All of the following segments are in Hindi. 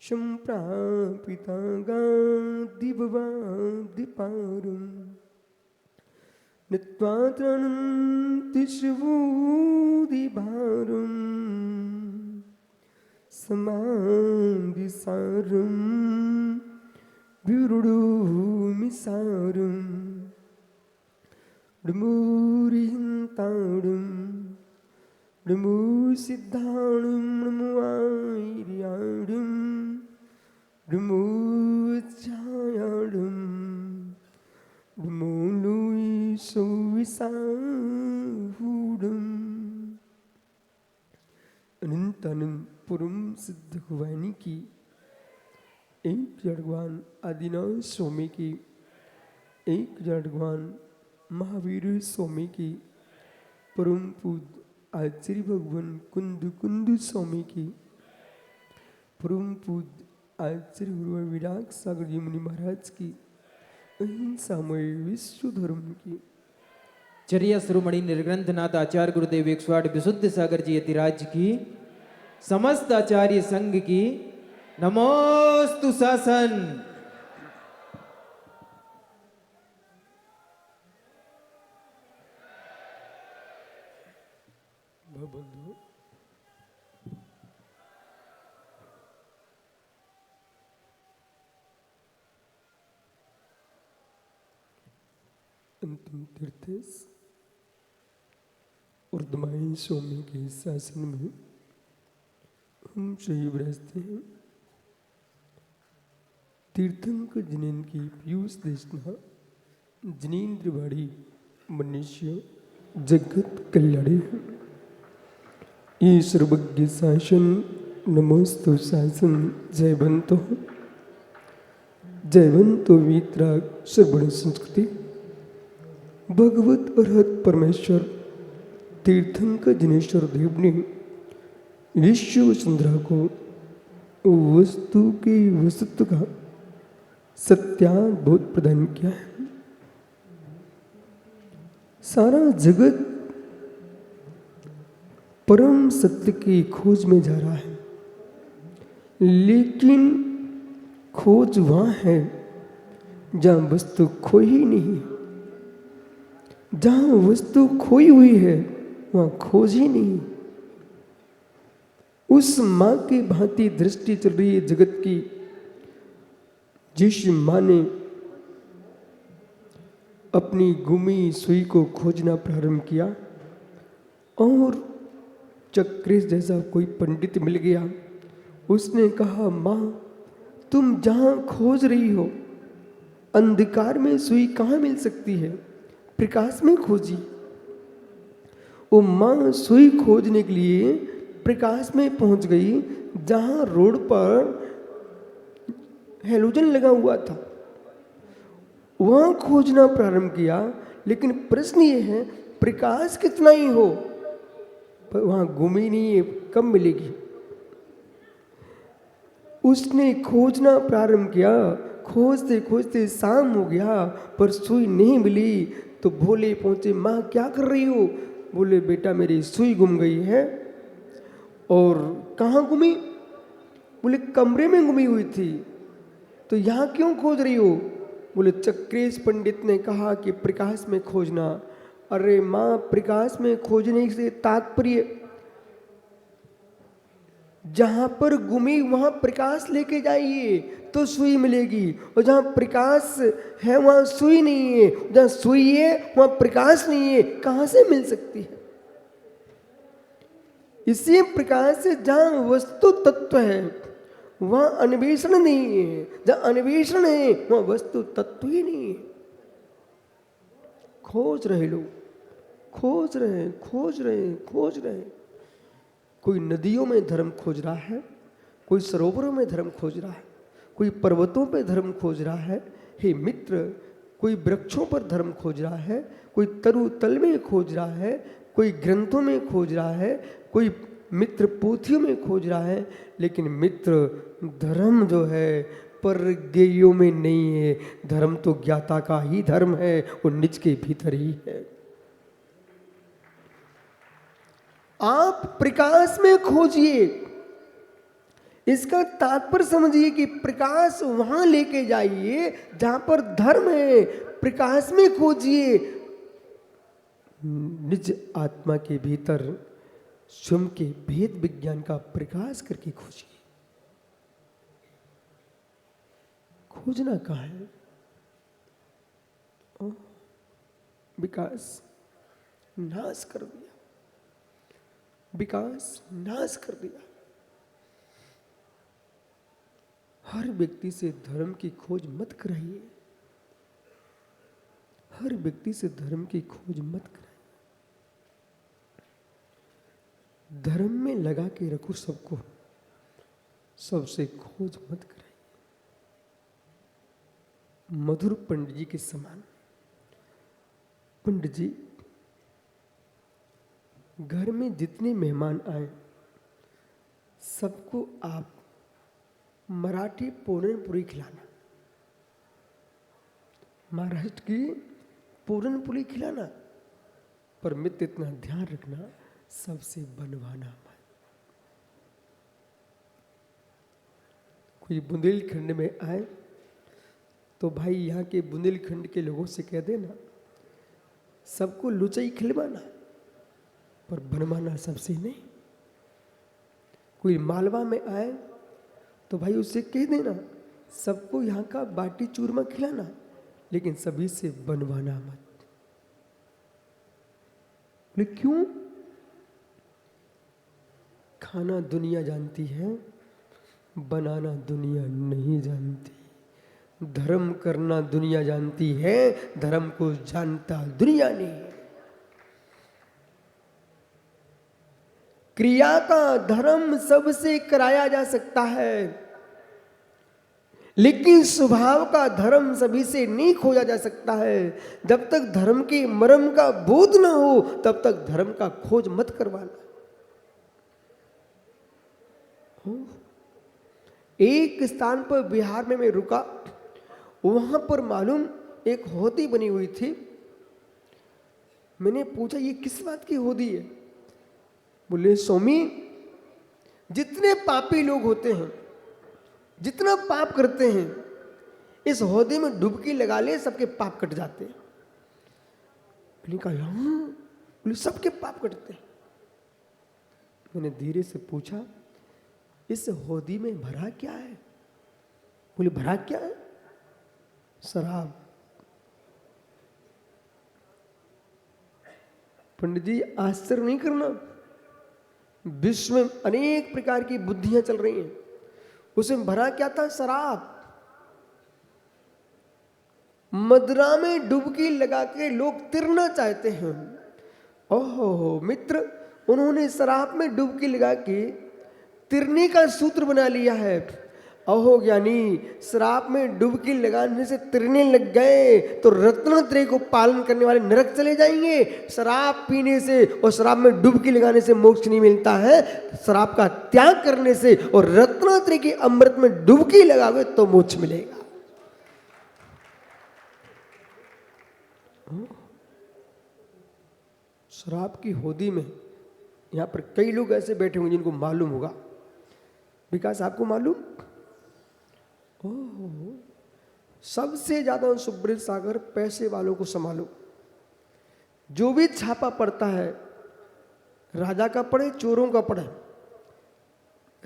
सम्प्रापितागादिभवादिपारम् नित्वात्रणन्तिष्वूदिभारम् समाधिसारम् विरुडुमिसारम् डमुरिहन्तारम् डमुसिद्धाणं डमुआर्याणं डमुच्छायाणं डमुलुसुविसाहूडम् अनंतानंद पुरुम सिद्ध हुआनी की एक जड़वान आदिनाथ स्वामी की एक जड़वान महावीर स्वामी की परम पूज्य आचार्य भगवान कुंदु कुंदु स्वामी की परम पूज्य आचार्य गुरु विराग सागर जी मुनि महाराज की अहिंसामय विश्व धर्म की चर्या शिरोमणि निर्ग्रंथनाथ आचार्य गुरुदेव 108 विशुद्ध सागर जी यतिराज की समस्त आचार्य संघ की नमोस्तु शासन। बंधु अंतिम तीर्थेश उर्दमाई स्वामी के शासन में हम शहीद रहते हैं। तीर्थंकर जिनेन की पीयूष देशना जिनेन्द्रवाड़ी मनुष्य जगत कल्याणी ये सर्वज्ञ शासन नमोस्तु शासन जयवंतो वीतराग श्रवण संस्कृति भगवत अरहत परमेश्वर तीर्थंकर जिनेश्वर देव ने विश्व वसुंधरा को वस्तु के वस्तुत्व का सत्याद्भुत प्रदान किया है। सारा जगत परम सत्य की खोज में जा रहा है, लेकिन खोज वहाँ है जहाँ वस्तु खोई ही नहीं। जहाँ वस्तु खोई हुई है वहाँ खोज ही नहीं। उस माँ की भांति दृष्टि चल रही है जगत की, जिस माँ ने अपनी गुमी सुई को खोजना प्रारंभ किया और चक्रेश जैसा कोई पंडित मिल गया। उसने कहा, माँ तुम जहाँ खोज रही हो अंधकार में सुई कहाँ मिल सकती है, प्रकाश में खोजी। वो माँ सुई खोजने के लिए प्रकाश में पहुंच गई जहाँ रोड पर हेलोजन लगा हुआ था, वहाँ खोजना प्रारंभ किया। लेकिन प्रश्न ये है प्रकाश कितना ही हो पर वहाँ गुमी नहीं है, कब मिलेगी। उसने खोजना प्रारंभ किया, खोजते खोजते शाम हो गया पर सुई नहीं मिली। तो भोले पहुंचे, माँ क्या कर रही हो? बोले बेटा मेरी सुई गुम गई है। और कहाँ गुमी? बोले कमरे में गुमी हुई थी। तो यहाँ क्यों खोज रही हो? बोले चक्रेश पंडित ने कहा कि प्रकाश में खोजना। अरे माँ प्रकाश में खोजने से तात्पर्य जहां पर गुमी वहां प्रकाश लेके जाइए तो सुई मिलेगी, और जहां प्रकाश है वहां सुई नहीं है, जहां सुई है वहां प्रकाश नहीं है, कहां से मिल सकती है? इसी प्रकार से जहां वस्तु तत्व है वहां अन्वेषण नहीं है, जहां अन्वेषण है वहां वस्तु तत्व ही नहीं है। खोज रहे लोग, खोज रहे खोज रहे खोज रहे। कोई नदियों में धर्म खोज रहा है, कोई सरोवरों में धर्म खोज रहा है, कोई पर्वतों पर धर्म खोज रहा है। हे मित्र, कोई वृक्षों पर धर्म खोज रहा है, कोई तरु तल में खोज रहा है, कोई ग्रंथों में खोज रहा है, कोई मित्र पोथियों में खोज रहा है। लेकिन मित्र, धर्म जो है परज्ञेयों में नहीं है, धर्म तो ज्ञाता का ही धर्म है, वो निज के भीतर ही है। आप प्रकाश में खोजिए, इसका तात्पर्य समझिए कि प्रकाश वहां लेके जाइए जहां पर धर्म है। प्रकाश में खोजिए, निज आत्मा के भीतर स्वयं के भेद विज्ञान का प्रकाश करके खोजिए। खोजना कहाँ है? विकास नाश कर दिया, विकास नाश कर दिया। हर व्यक्ति से धर्म की खोज मत कराइए, हर व्यक्ति से धर्म की खोज मत कराइए। धर्म में लगा के रखो सबको, सबसे खोज मत कराइए। मधुर पंडित जी के समान। पंडित जी, घर में जितने मेहमान आए सबको आप मराठी पूरनपुरी खिलाना, महाराष्ट्र की पूरनपुरी खिलाना, पर मित्र इतना ध्यान रखना, सबसे बनवाना मत। कोई बुंदेलखंड में आए तो भाई यहाँ के बुंदेलखंड के लोगों से कह देना सबको लुचाई खिलवाना, पर बनवाना सबसे नहीं। कोई मालवा में आए तो भाई उससे कह देना सबको यहाँ का बाटी चूरमा खिलाना, लेकिन सभी से बनवाना मत। बोले क्यों? खाना दुनिया जानती है, बनाना दुनिया नहीं जानती। धर्म करना दुनिया जानती है, धर्म को जानता दुनिया नहीं। क्रिया का धर्म सबसे कराया जा सकता है, लेकिन स्वभाव का धर्म सभी से नहीं खोजा जा सकता है। जब तक धर्म के मर्म का बोध न हो तब तक धर्म का खोज मत करवाना। एक स्थान पर बिहार में मैं रुका, वहां पर मालूम एक होदी बनी हुई थी। मैंने पूछा ये किस बात की होदी है? बोले स्वामी, जितने पापी लोग होते हैं, जितना पाप करते हैं, इस होदी में डुबकी लगा ले सबके पाप कट जाते हैं। मैंने कहा हाँ, बोले सबके पाप कटते हैं। मैंने धीरे से पूछा इस होदी में भरा क्या है? बोले भरा क्या है? शराब। पंडित जी आश्चर्य नहीं करना, विश्व में अनेक प्रकार की बुद्धियां चल रही हैं, उसमें भरा क्या था? शराब। मदिरा में डुबकी लगा के लोग तिरना चाहते हैं। ओहो मित्र, उन्होंने शराब में डुबकी लगा के तिरने का सूत्र बना लिया है। अहो ज्ञानी, शराब में डुबकी लगाने से तिरने लग गए तो रत्नत्रय को पालन करने वाले नरक चले जाएंगे। शराब पीने से और शराब में डुबकी लगाने से मोक्ष नहीं मिलता है, शराब का त्याग करने से और रत्नत्रय के अमृत में डुबकी लगावे तो मोक्ष मिलेगा। शराब की होदी में यहां पर कई लोग ऐसे बैठे होंगे जिनको मालूम होगा। विकास, आपको मालूम? ओह, सबसे ज्यादा सुब्रत सागर पैसे वालों को संभालो। जो भी छापा पड़ता है, राजा का पड़े चोरों का पड़े,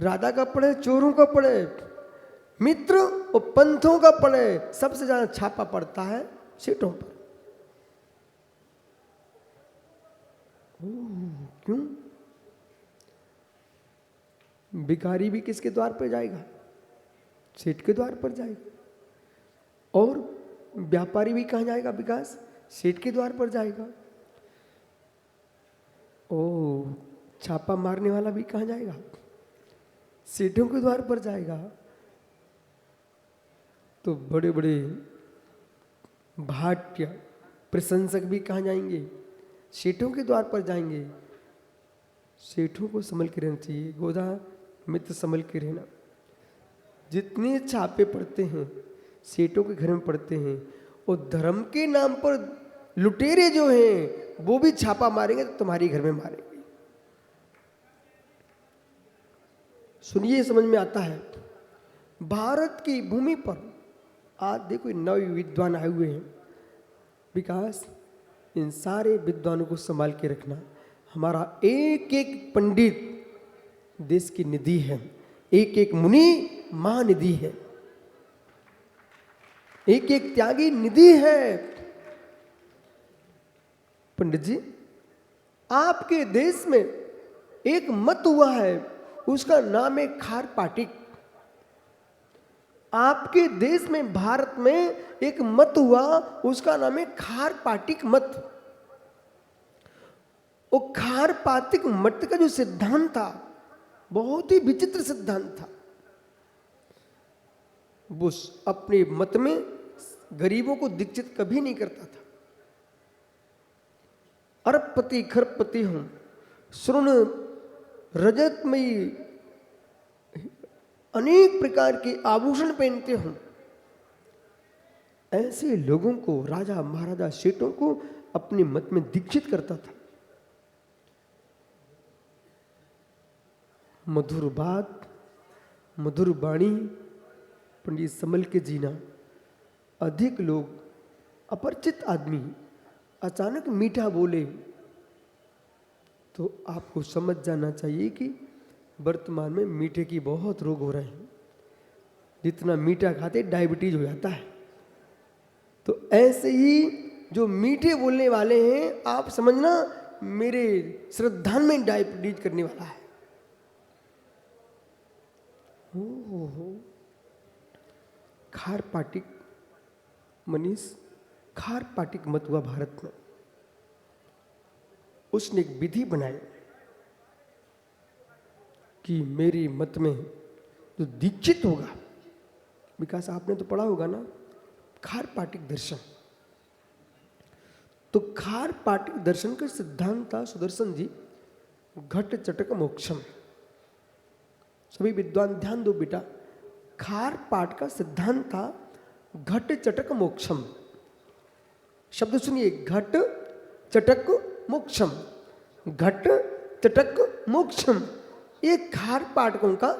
राधा का पड़े, चोरों का पड़े, मित्र और पंथों का पड़े, सबसे ज्यादा छापा पड़ता है सेठों पर। क्यों? भिखारी भी किसके द्वार पर जाएगा? सेठ के द्वार पर जाएगा। और व्यापारी भी कहाँ जाएगा विकास? सेठ के द्वार पर जाएगा। ओ, छापा मारने वाला भी कहाँ जाएगा? सेठों के द्वार पर जाएगा। तो बड़े बड़े भाट्य प्रशंसक भी कहाँ जाएंगे? सेठों के द्वार पर जाएंगे। सेठों को संभल के रहना चाहिए, गोदा मित्र संभल के रहना। जितने छापे पड़ते हैं सेठों के घर में पड़ते हैं, और धर्म के नाम पर लुटेरे जो हैं वो भी छापा मारेंगे तो तुम्हारे घर में मारेंगे। सुनिए, समझ में आता है। भारत की भूमि पर आज देखो नव विद्वान आए हुए हैं। विकास, इन सारे विद्वानों को संभाल के रखना। हमारा एक एक पंडित देश की निधि है, एक एक मुनि महानिधि है, एक एक त्यागी निधि है। पंडित जी, आपके देश में एक मत हुआ है, उसका नाम है खार पाटिक। आपके देश में, भारत में एक मत हुआ, उसका नाम है खार पाटिक मत। वो खार पाटिक मत का जो सिद्धांत था बहुत ही विचित्र सिद्धांत था। वो अपने मत में गरीबों को दीक्षित कभी नहीं करता था। अरबपति खरबपति हूं, स्वर्ण रजतमयी अनेक प्रकार के आभूषण पहनते हूं, ऐसे लोगों को, राजा महाराजा सेठों को अपने मत में दीक्षित करता था। मधुर बात, मधुर वाणी, पंडित संभल के जीना। अधिक लोग, अपरिचित आदमी अचानक मीठा बोले तो आपको समझ जाना चाहिए कि वर्तमान में मीठे की बहुत रोग हो रहे हैं। जितना मीठा खाते डायबिटीज हो जाता है। तो ऐसे ही जो मीठे बोलने वाले हैं, आप समझना मेरे श्रद्धान में डायबिटीज करने वाला है। हो खार पाटिक मनीष, खार पाटिक मत हुआ भारत में। उसने एक विधि बनाई कि मेरे मत में जो दीक्षित होगा, विकास आपने तो पढ़ा होगा ना, खार पाटिक दर्शन। तो खार पाटिक दर्शन का सिद्धांत था, सुदर्शन जी, घट चटक मोक्षम। सभी विद्वान ध्यान दो बेटा, खार पाठ का सिद्धांत था घट चटक मोक्षम। शब्द सुनिए, घट चटक मोक्षम, घट चटक मोक्षम। ये खार पाठकों का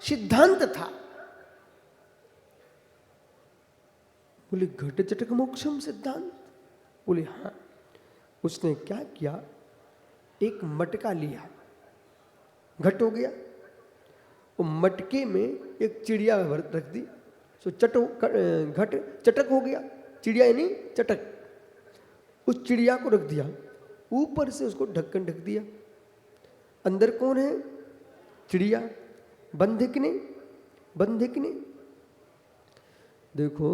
सिद्धांत था। बोले घट चटक मोक्षम सिद्धांत? बोले हाँ। उसने क्या किया, एक मटका लिया, घट हो गया, वो मटके में एक चिड़िया रख दी, सो घट चटक हो गया। चिड़िया यानी चटक। उस चिड़िया को रख दिया, ऊपर से उसको ढक्कन ढक दिया। अंदर कौन है? चिड़िया। बंद है कि नहीं? बंद है कि नहीं? देखो,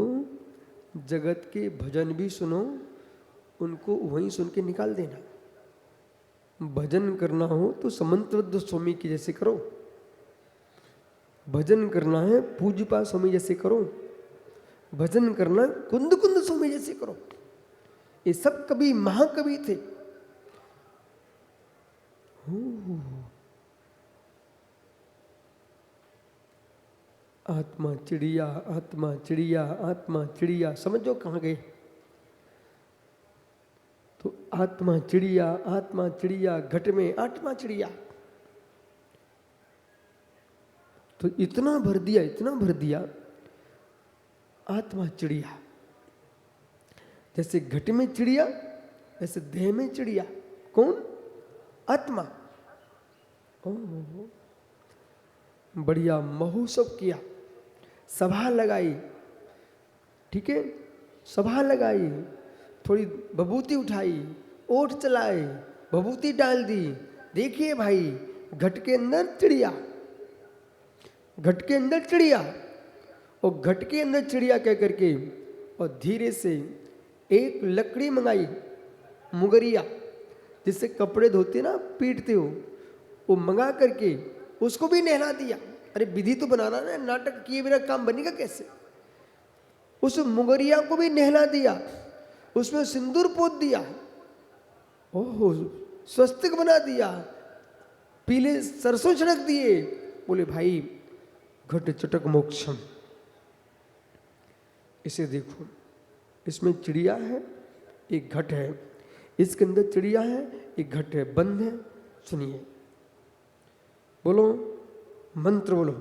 जगत के भजन भी सुनो, उनको वहीं सुन के निकाल देना। भजन करना हो तो समंतबद्ध स्वामी की जैसे करो, भजन करना है पूज्यपा स्वामी जैसे करो, भजन करना कुंद कुंद स्वामी जैसे करो। ये सब कवि महाकवि थे। आत्मा चिड़िया, आत्मा चिड़िया, आत्मा चिड़िया, समझो कहाँ गए? तो आत्मा चिड़िया, आत्मा चिड़िया, घट में आत्मा चिड़िया। तो इतना भर दिया, इतना भर दिया, आत्मा चिड़िया। जैसे घट में चिड़िया, वैसे देह में चिड़िया। कौन? आत्मा। बढ़िया महोत्सव किया, सभा लगाई, ठीक है, सभा लगाई, थोड़ी बबूती उठाई, ओट चलाए, बबूती डाल दी। देखिए भाई, घट के अंदर चिड़िया, घट के अंदर चिड़िया, और घट के अंदर चिड़िया कह करके और धीरे से एक लकड़ी मंगाई, मुगरिया, जिससे कपड़े धोते ना, पीटते हो, वो मंगा करके उसको भी नहला दिया। अरे विधि तो बनाना ना, नाटक किए बिना काम बनेगा कैसे। उस मुगरिया को भी नहला दिया, उसमें सिंदूर पोत दिया, ओहो स्वस्तिक बना दिया, पीले सरसों छिड़क दिए। बोले भाई घट चटक मोक्षम, इसे देखो, इसमें चिड़िया है, एक घट है, इसके अंदर चिड़िया है, एक घट है, बंद है। सुनिए, बोलो मंत्र, बोलो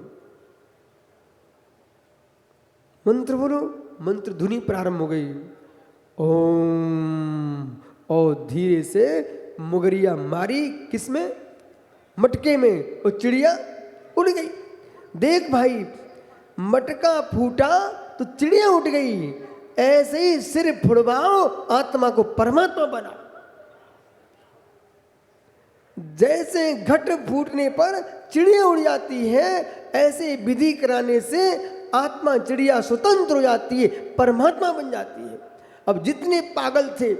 मंत्र, बोलो मंत्र। धुनी प्रारंभ हो गई, ओम, और धीरे से मुगरिया मारी, किसमें, मटके में, और चिड़िया उड़ गई। देख भाई, मटका फूटा तो चिड़िया उठ गई। ऐसे ही सिर फुड़वाओ, आत्मा को परमात्मा बनाओ। जैसे घट फूटने पर चिड़िया उड़ जाती है, ऐसे विधि कराने से आत्मा चिड़िया स्वतंत्र हो जाती है, परमात्मा बन जाती है। अब जितने पागल थे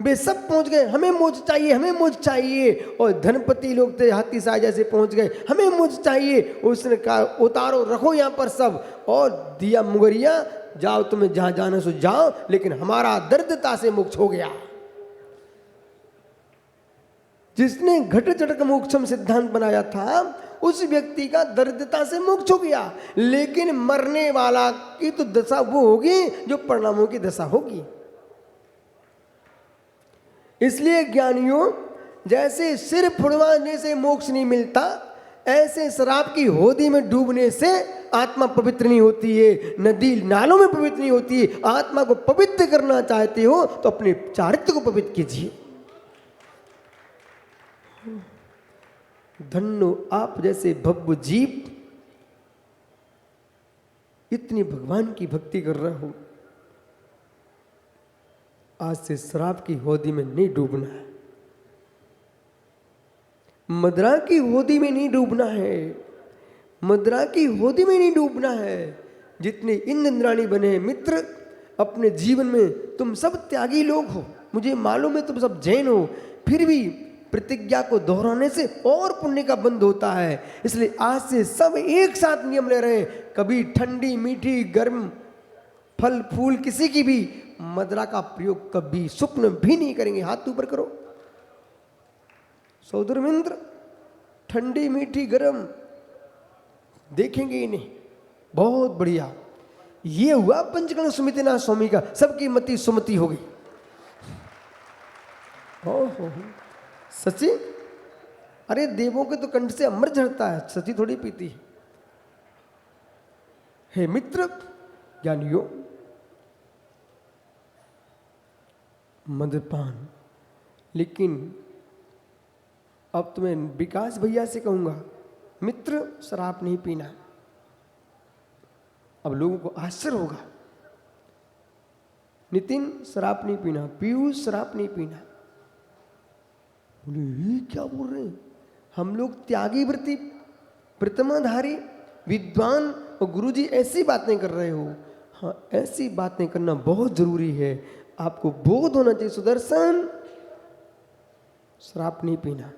वे सब पहुंच गए, हमें मोच चाहिए, हमें मोच चाहिए। और धनपति लोग थे, हाथी साह जैसे पहुंच गए, हमें मोच चाहिए। उसने कहा उतारो, रखो यहाँ पर सब, और दिया मुगरिया, जाओ तुम्हें जहां जाना सो जाओ, लेकिन हमारा दर्दता से मोक्ष हो गया। जिसने घट चटक मोक्षम सिद्धांत बनाया था, उस व्यक्ति का दर्दता से मोक्ष हो गया। लेकिन मरने वाला की तो दशा वो होगी जो परिणामों की दशा होगी। इसलिए ज्ञानियों, जैसे सिर फुड़वाने से मोक्ष नहीं मिलता, ऐसे शराब की होदी में डूबने से आत्मा पवित्र नहीं होती है, नदी नालों में पवित्र नहीं होती है। आत्मा को पवित्र करना चाहते हो तो अपने चारित्र को पवित्र कीजिए। धन्नो आप जैसे भव्य जीव, इतनी भगवान की भक्ति कर रहे हो। आज से शराब की होदी में नहीं डूबना है, मदरा की होदी में नहीं डूबना है, मदरा की होदी में नहीं डूबना है। जितने इंद्राणी बने मित्र अपने जीवन में, तुम सब त्यागी लोग हो, मुझे मालूम है तुम सब जैन हो, फिर भी प्रतिज्ञा को दोहराने से और पुण्य का बंध होता है। इसलिए आज से सब एक साथ नियम ले रहे हैं, कभी ठंडी मीठी गर्म फल फूल किसी की भी मदरा का प्रयोग कभी स्वप्न भी नहीं करेंगे। हाथ ऊपर करो। सौदरमिंद्र, ठंडी मीठी गर्म देखेंगे ही नहीं। बहुत बढ़िया, ये हुआ पंचगण सुमितिनाथ स्वामी का, सबकी मति सुमति हो गई। हो सची, अरे देवों के तो कंठ से अमृत झरता है, सची थोड़ी पीती है। हे मित्र ज्ञानियों, मद्यपान, लेकिन अब तुम्हें विकास भैया से कहूंगा, मित्र शराब नहीं पीना। अब लोगों को आश्चर्य होगा, नितिन शराब नहीं पीना, पीयूष शराब नहीं पीना। बोले ये क्या बोल रहे हैं, हम लोग त्यागी वृत्ति प्रतिमाधारी विद्वान और गुरुजी ऐसी बातें कर रहे हो। हाँ, ऐसी बातें करना बहुत जरूरी है, आपको बोध होना चाहिए। सुदर्शन, शराब नहीं पीना।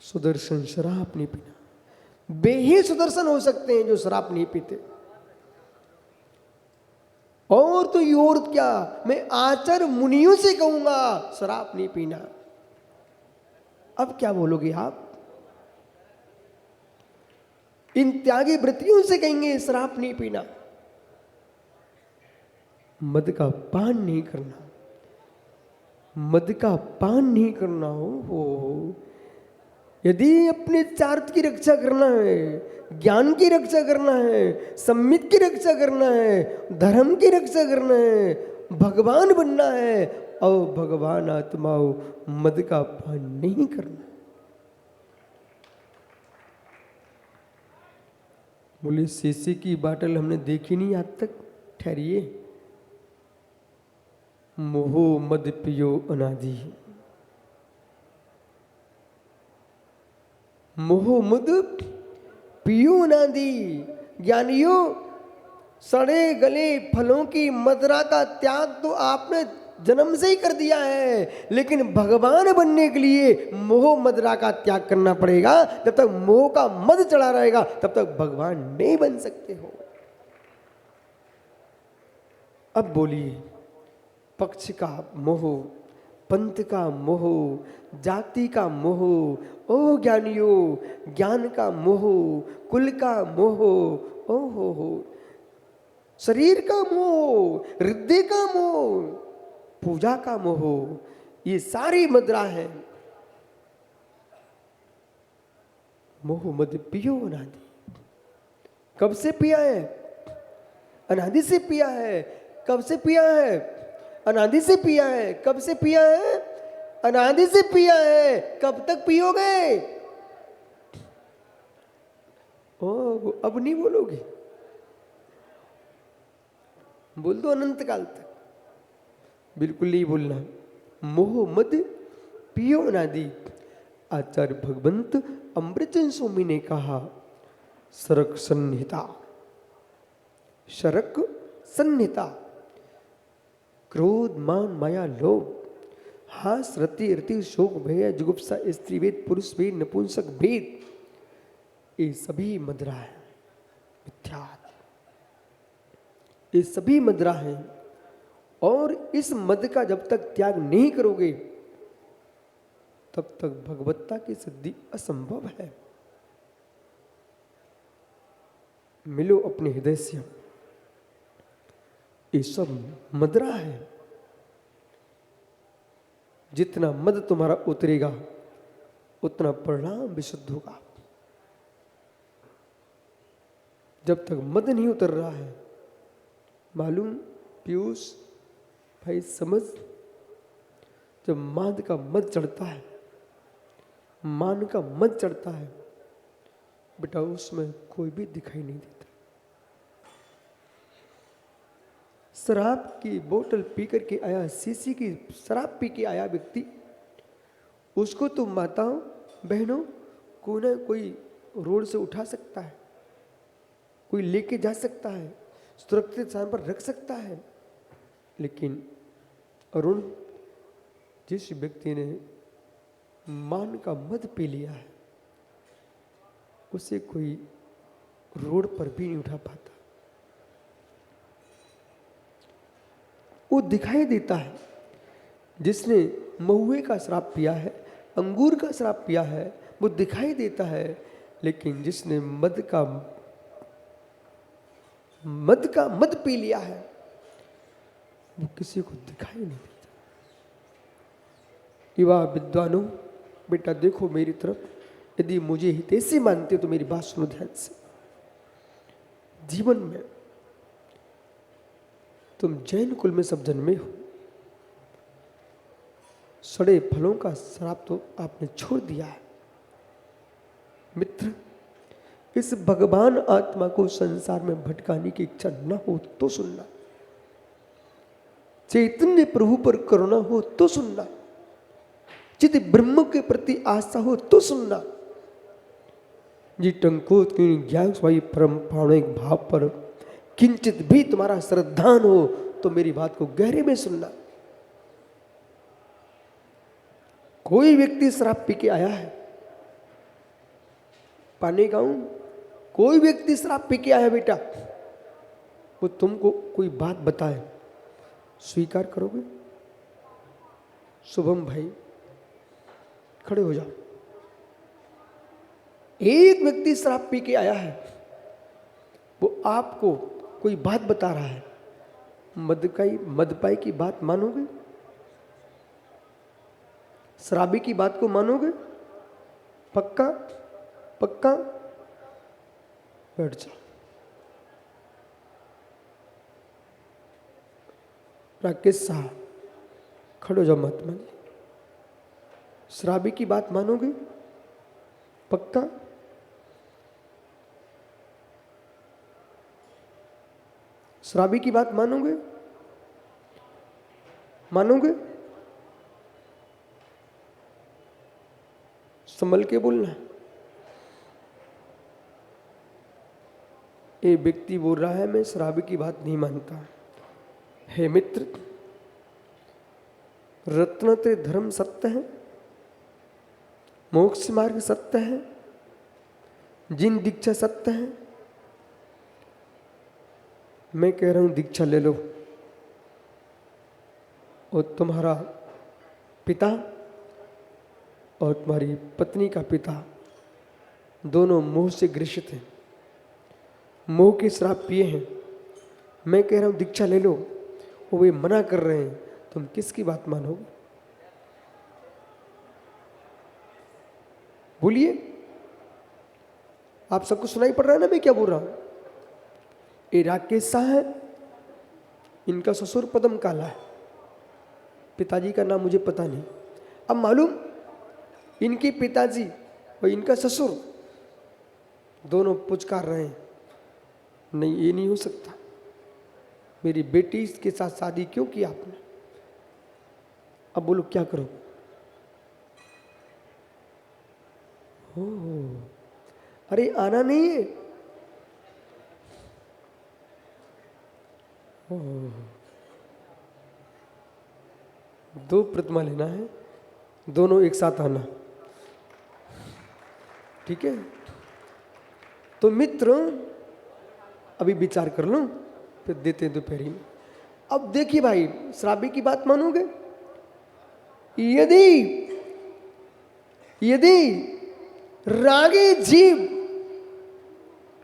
सुदर्शन शराब नहीं पीना। वे ही सुदर्शन हो सकते हैं जो शराब नहीं पीते। और तो ये और क्या, मैं आचार्य मुनियों से कहूंगा शराब नहीं पीना। अब क्या बोलोगे आप? इन त्यागी वृत्तियों से कहेंगे शराब नहीं पीना, मद का पान नहीं करना, मद का पान नहीं करना हो। यदि अपने चारित्र की रक्षा करना है, ज्ञान की रक्षा करना है, सम्मित की रक्षा करना है, धर्म की रक्षा करना है, भगवान बनना है, और भगवान आत्माओं मद का पान नहीं करना। बोले शीशे की बाटल हमने देखी नहीं आज तक। ठहरिए। मोहो मद पियो अनादि। मोहो मद पियो अनादि। ज्ञानियों, सड़े गले फलों की मदिरा का त्याग तो आपने जन्म से ही कर दिया है, लेकिन भगवान बनने के लिए मोह मदिरा का त्याग करना पड़ेगा। जब तक मोह का मद चढ़ा रहेगा तब तक भगवान नहीं बन सकते हो। अब बोलिए, पक्ष का मोह, पंथ का मोह, जाति का मोह, ओ ज्ञानियों, ज्ञान का मोह, कुल का मोह, ओ हो, शरीर का मोह, हृदय का मोह, पूजा का मोह, ये सारी मदिरा है। मोह मद पियो अनादि। कब से पिया है? अनादि से पिया है। कब से पिया है? अनादि से पिया है। कब से पिया है? अनादि से पिया है। कब तक पियोगे? ओ, अब नहीं बोलोगे? बोल दो अनंत काल तक। बिल्कुल नहीं बोलना। मोह मद पियो अनादि। आचार्य भगवंत अमृतचंद स्वामी ने कहा, शरक संहिता, शरक संहिता, क्रोध मान माया लोभ, हास रति रति शोक भय जुगुप्सा स्त्री भेद पुरुष भेद नपुंसक भेद, ये सभी मदिरा है मिथ्या। ये सभी मदिरा है। और इस मद का जब तक त्याग नहीं करोगे तब तक भगवत्ता की सिद्धि असंभव है। मिलो अपने हृदय से। ये सब मदिरा है। जितना मद तुम्हारा उतरेगा उतना परिणाम विशुद्ध होगा। जब तक मद नहीं उतर रहा है, मालूम पीयूष भाई, समझ, जब मान का मद चढ़ता है, मान का मद चढ़ता है बेटा, उसमें कोई भी दिखाई नहीं देता। शराब की बोतल पी करके आया, शीशी की शराब पी के आया व्यक्ति, उसको तो माताओं बहनों कोई ना कोई रोड से उठा सकता है, कोई लेके जा सकता है, सुरक्षित स्थान पर रख सकता है। लेकिन अरुण, जिस व्यक्ति ने मान का मद पी लिया है उसे कोई रोड पर भी नहीं उठा पाता। वो दिखाई देता है। जिसने महुए का शराब पिया है, अंगूर का शराब पिया है, वो दिखाई देता है। लेकिन जिसने मद पी लिया है वो किसी को दिखाई नहीं देता। युवा विद्वानों, बेटा देखो मेरी तरफ, यदि मुझे हितैषी मानते हो तो मेरी बात सुनो ध्यान से। जीवन में तुम जैन कुल में सब जन्मे हो, सड़े फलों का शराब तो आपने छोड़ दिया है। मित्र, इस भगवान आत्मा को संसार में भटकाने की इच्छा न हो तो सुनना, चैतन्य प्रभु पर करुणा हो तो सुनना, चित ब्रह्म के प्रति आस्था हो तो सुनना। जी टंकोत ज्ञान स्वाई परम प्राणिक भाव पर किंचित भी तुम्हारा श्रद्धान हो तो मेरी बात को गहरे में सुनना। कोई व्यक्ति शराब पी के आया है, पाने गाऊं, कोई व्यक्ति शराब पी के आया बेटा, वो तुमको कोई बात बताए, स्वीकार करोगे? शुभम भाई खड़े हो जाओ। एक व्यक्ति शराब पी के आया है, वो आपको कोई बात बता रहा है, मदपाई की बात मानोगे? शराबी की बात को मानोगे? पक्का? पक्का? बैठ जाओ। राकेश साहब खड़े हो जाओ। महात्मा जी, शराबी की बात मानोगे? पक्का? शराबी की बात मानोगे? मानोगे? संभल के बोलना। ये व्यक्ति बोल रहा है मैं शराबी की बात नहीं मानता। हे मित्र, रत्नत्रय धर्म सत्य है, मोक्ष मार्ग सत्य है, जिन दीक्षा सत्य है। मैं कह रहा हूं दीक्षा ले लो, और तुम्हारा पिता और तुम्हारी पत्नी का पिता दोनों मोह से ग्रसित हैं, मोह के श्राप पिए हैं। मैं कह रहा हूं दीक्षा ले लो, वो वे मना कर रहे हैं, तुम किसकी बात मानोगे? बोलिए। आप सबको सुनाई पड़ रहा है ना मैं क्या बोल रहा हूं? ये राकेश शाह है, इनका ससुर पदम काला है, पिताजी का नाम मुझे पता नहीं। अब मालूम, इनके पिताजी और इनका ससुर दोनों पुचकार रहे हैं, नहीं ये नहीं हो सकता, मेरी बेटी के साथ शादी क्यों की आपने? अब बोलो क्या करो? हो अरे आना नहीं है। दो प्रतिमा लेना है, दोनों एक साथ आना, ठीक है? तो मित्र अभी विचार कर लो, फिर देते हैं दोपहरी में। अब देखिए भाई, शराबी की बात मानोगे? यदि रागी जीव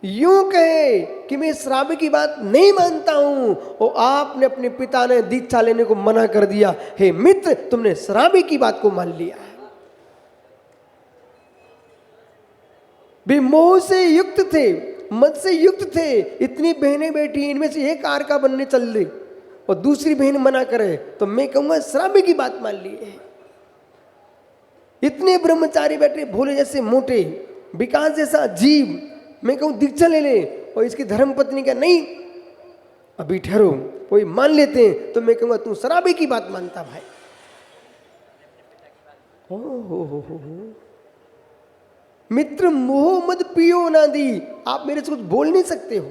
यूं कहे कि मैं शराबी की बात नहीं मानता हूं, और आपने अपने पिता ने दीक्षा लेने को मना कर दिया, हे मित्र तुमने शराबी की बात को मान लिया है। वे मोह से युक्त थे, मद से युक्त थे, इतनी बहनें बैठी, इनमें से एक कार का बनने चल रही और दूसरी बहन मना करे, तो मैं कहूंगा शराबी की बात मान ली है। इतने ब्रह्मचारी बैठे, भोले जैसे मोटे, विकास जैसा जीव, मैं कहूं दीक्षा ले ले, और इसकी धर्म पत्नी का नहीं, अभी ठहरो, कोई मान लेते हैं, तो मैं कहूंगा तू शराबी की बात मानता भाई। हो मित्र, मोह मद पियो ना दी, आप मेरे से कुछ बोल नहीं सकते हो।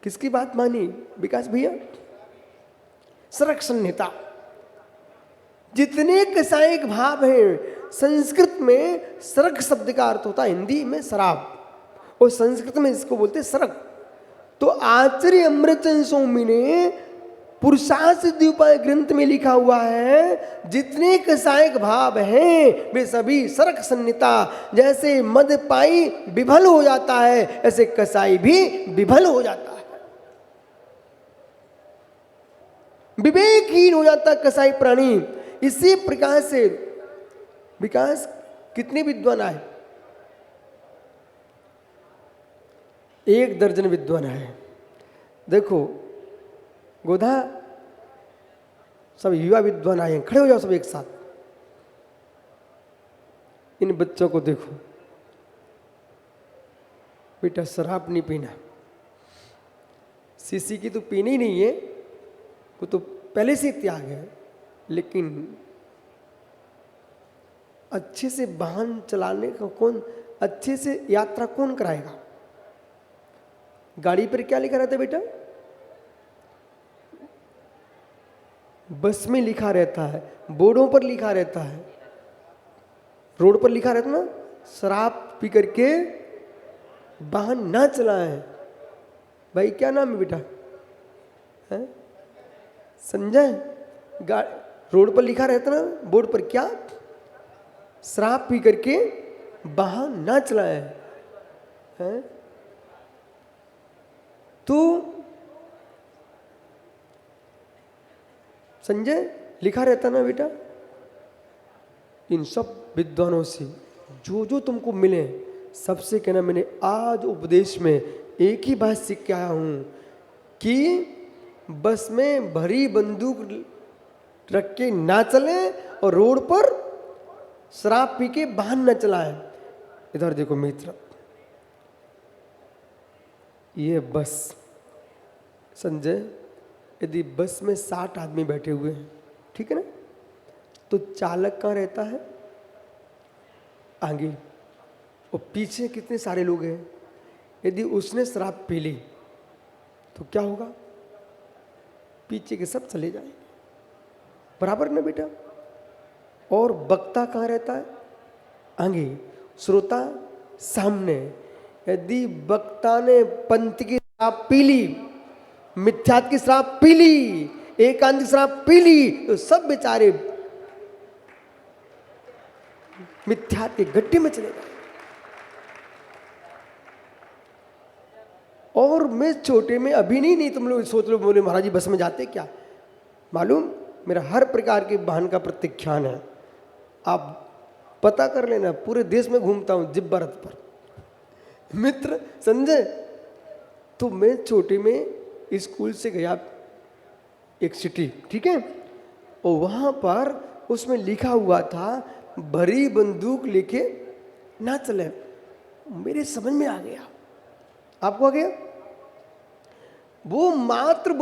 किसकी बात मानी विकास भैया? संरक्षण नेता। जितने कसायिक भाव हैं, संस्कृत में सरक शब्द का अर्थ होता है हिंदी में शराब, और संस्कृत में इसको बोलते सरक। तो आचार्य अमृतचंद्र स्वामी ने पुरुषार्थ सिद्धि उपाय ग्रंथ में लिखा हुआ है, जितने कसायिक भाव हैं वे सभी सरक संहिता। जैसे मद पाई विभल हो जाता है, ऐसे कसाई भी विभल हो जाता है, विवेकहीन हो जाता कसाई प्राणी। इसी प्रकार से विकास कितने विद्वान आए? 1 दर्जन विद्वान आए। देखो गोधा, सब युवा विद्वान आए हैं, खड़े हो जाओ सब एक साथ। इन बच्चों को देखो, बेटा शराब नहीं पीना, सीसी की तो पीनी ही नहीं है, वो तो पहले से त्याग है, लेकिन अच्छे से वाहन चलाने का कौन, अच्छे से यात्रा कौन कराएगा? गाड़ी पर क्या लिखा रहता है बेटा? बस में लिखा रहता है, बोर्डों पर लिखा रहता है, रोड पर लिखा रहता ना, शराब पी करके वाहन ना चलाएं। भाई क्या नाम है बेटा? है संजय? रोड पर लिखा रहता ना, बोर्ड पर क्या? शराब पी करके वाहन ना चलाएं। है तो संजय लिखा रहता ना बेटा। इन सब विद्वानों से जो जो तुमको मिले, सबसे कहना मैंने आज उपदेश में एक ही बात सीख के आया हूं कि बस में भरी बंदूक रख के ना चले और रोड पर शराब पी के वाहन न चलाएं। इधर देखो मित्र, ये बस, संजय, यदि बस में 60 आदमी बैठे हुए हैं, ठीक है ना, तो चालक कहाँ रहता है? आगे। और पीछे कितने सारे लोग हैं? यदि उसने शराब पी ली तो क्या होगा? पीछे के सब चले जाएंगे, बराबर ना बेटा? और वक्ता कहाँ रहता है? आगे। श्रोता सामने। यदि वक्ता ने पंथ की शराब पी ली, मिथ्यात्व की शराब पी ली, एकांत की शराब पी ली, तो सब बेचारे मिथ्यात्व के गड्ढे में चले गए। और मैं छोटे में अभी नहीं तुम लोग सोच लो, बोले महाराज जी बस में जाते क्या? मालूम, मेरा हर प्रकार के वाहन का प्रत्याख्यान है, आप पता कर लेना, पूरे देश में घूमता हूं जिब्बा रथ पर। मित्र संजय, तो मैं छोटे में स्कूल से गया एक सिटी, ठीक है, और वहां पर उसमें लिखा हुआ था भरी बंदूक लेके ना चले। मेरे समझ में आ गया, आपको आ गया? वो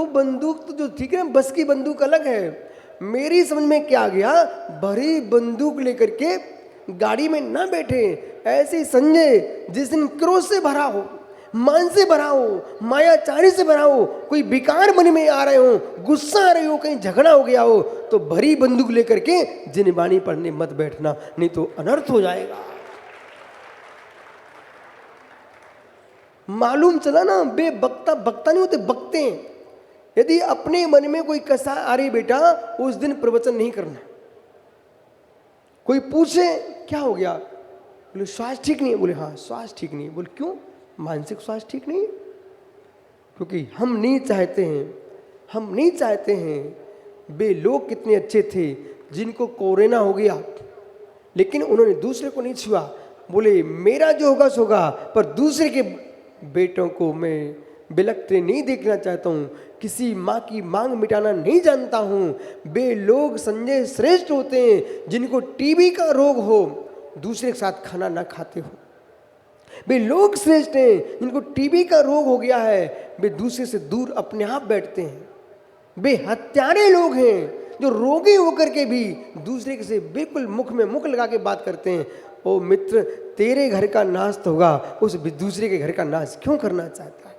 बंदूक तो जो, ठीक है, बस की बंदूक अलग है। मेरी समझ में क्या गया, भरी बंदूक लेकर के गाड़ी में ना बैठे। ऐसे संजय जिस दिन क्रोध से भरा हो, मान से भरा हो, मायाचारी से भरा हो, कोई विकार मन में आ रहे हो, गुस्सा आ रही हो, कहीं झगड़ा हो गया हो, तो भरी बंदूक लेकर के जिनवाणी पढ़ने मत बैठना, नहीं तो अनर्थ हो जाएगा। मालूम चला ना, बे बक्ता बक्ता नहीं होते, बकते हैं। यदि अपने मन में कोई कसा आ रही बेटा, उस दिन प्रवचन नहीं करना। कोई पूछे क्या हो गया, बोले स्वास्थ्य ठीक नहीं है, बोले हाँ स्वास्थ्य ठीक नहीं है। बोले क्यों? मानसिक स्वास्थ्य ठीक नहीं है। क्योंकि हम नहीं चाहते हैं वे लोग कितने अच्छे थे जिनको कोरोना हो गया, लेकिन उन्होंने दूसरे को नहीं छुआ। बोले मेरा जो होगा सो होगा, पर दूसरे के बेटों को मैं बिलखते नहीं देखना चाहता हूँ, किसी माँ की मांग मिटाना नहीं जानता हूँ। वे लोग संजय श्रेष्ठ होते हैं जिनको टीबी का रोग हो, दूसरे के साथ खाना ना खाते हो। वे लोग श्रेष्ठ हैं जिनको टीबी का रोग हो गया है, वे दूसरे से दूर अपने आप बैठते हैं। वे हत्यारे लोग हैं जो रोगी होकर के भी दूसरे से बिल्कुल मुख में मुख लगा के बात करते हैं। ओ मित्र, तेरे घर का नाश तो होगा, उस दूसरे के घर का नाश क्यों करना चाहता है?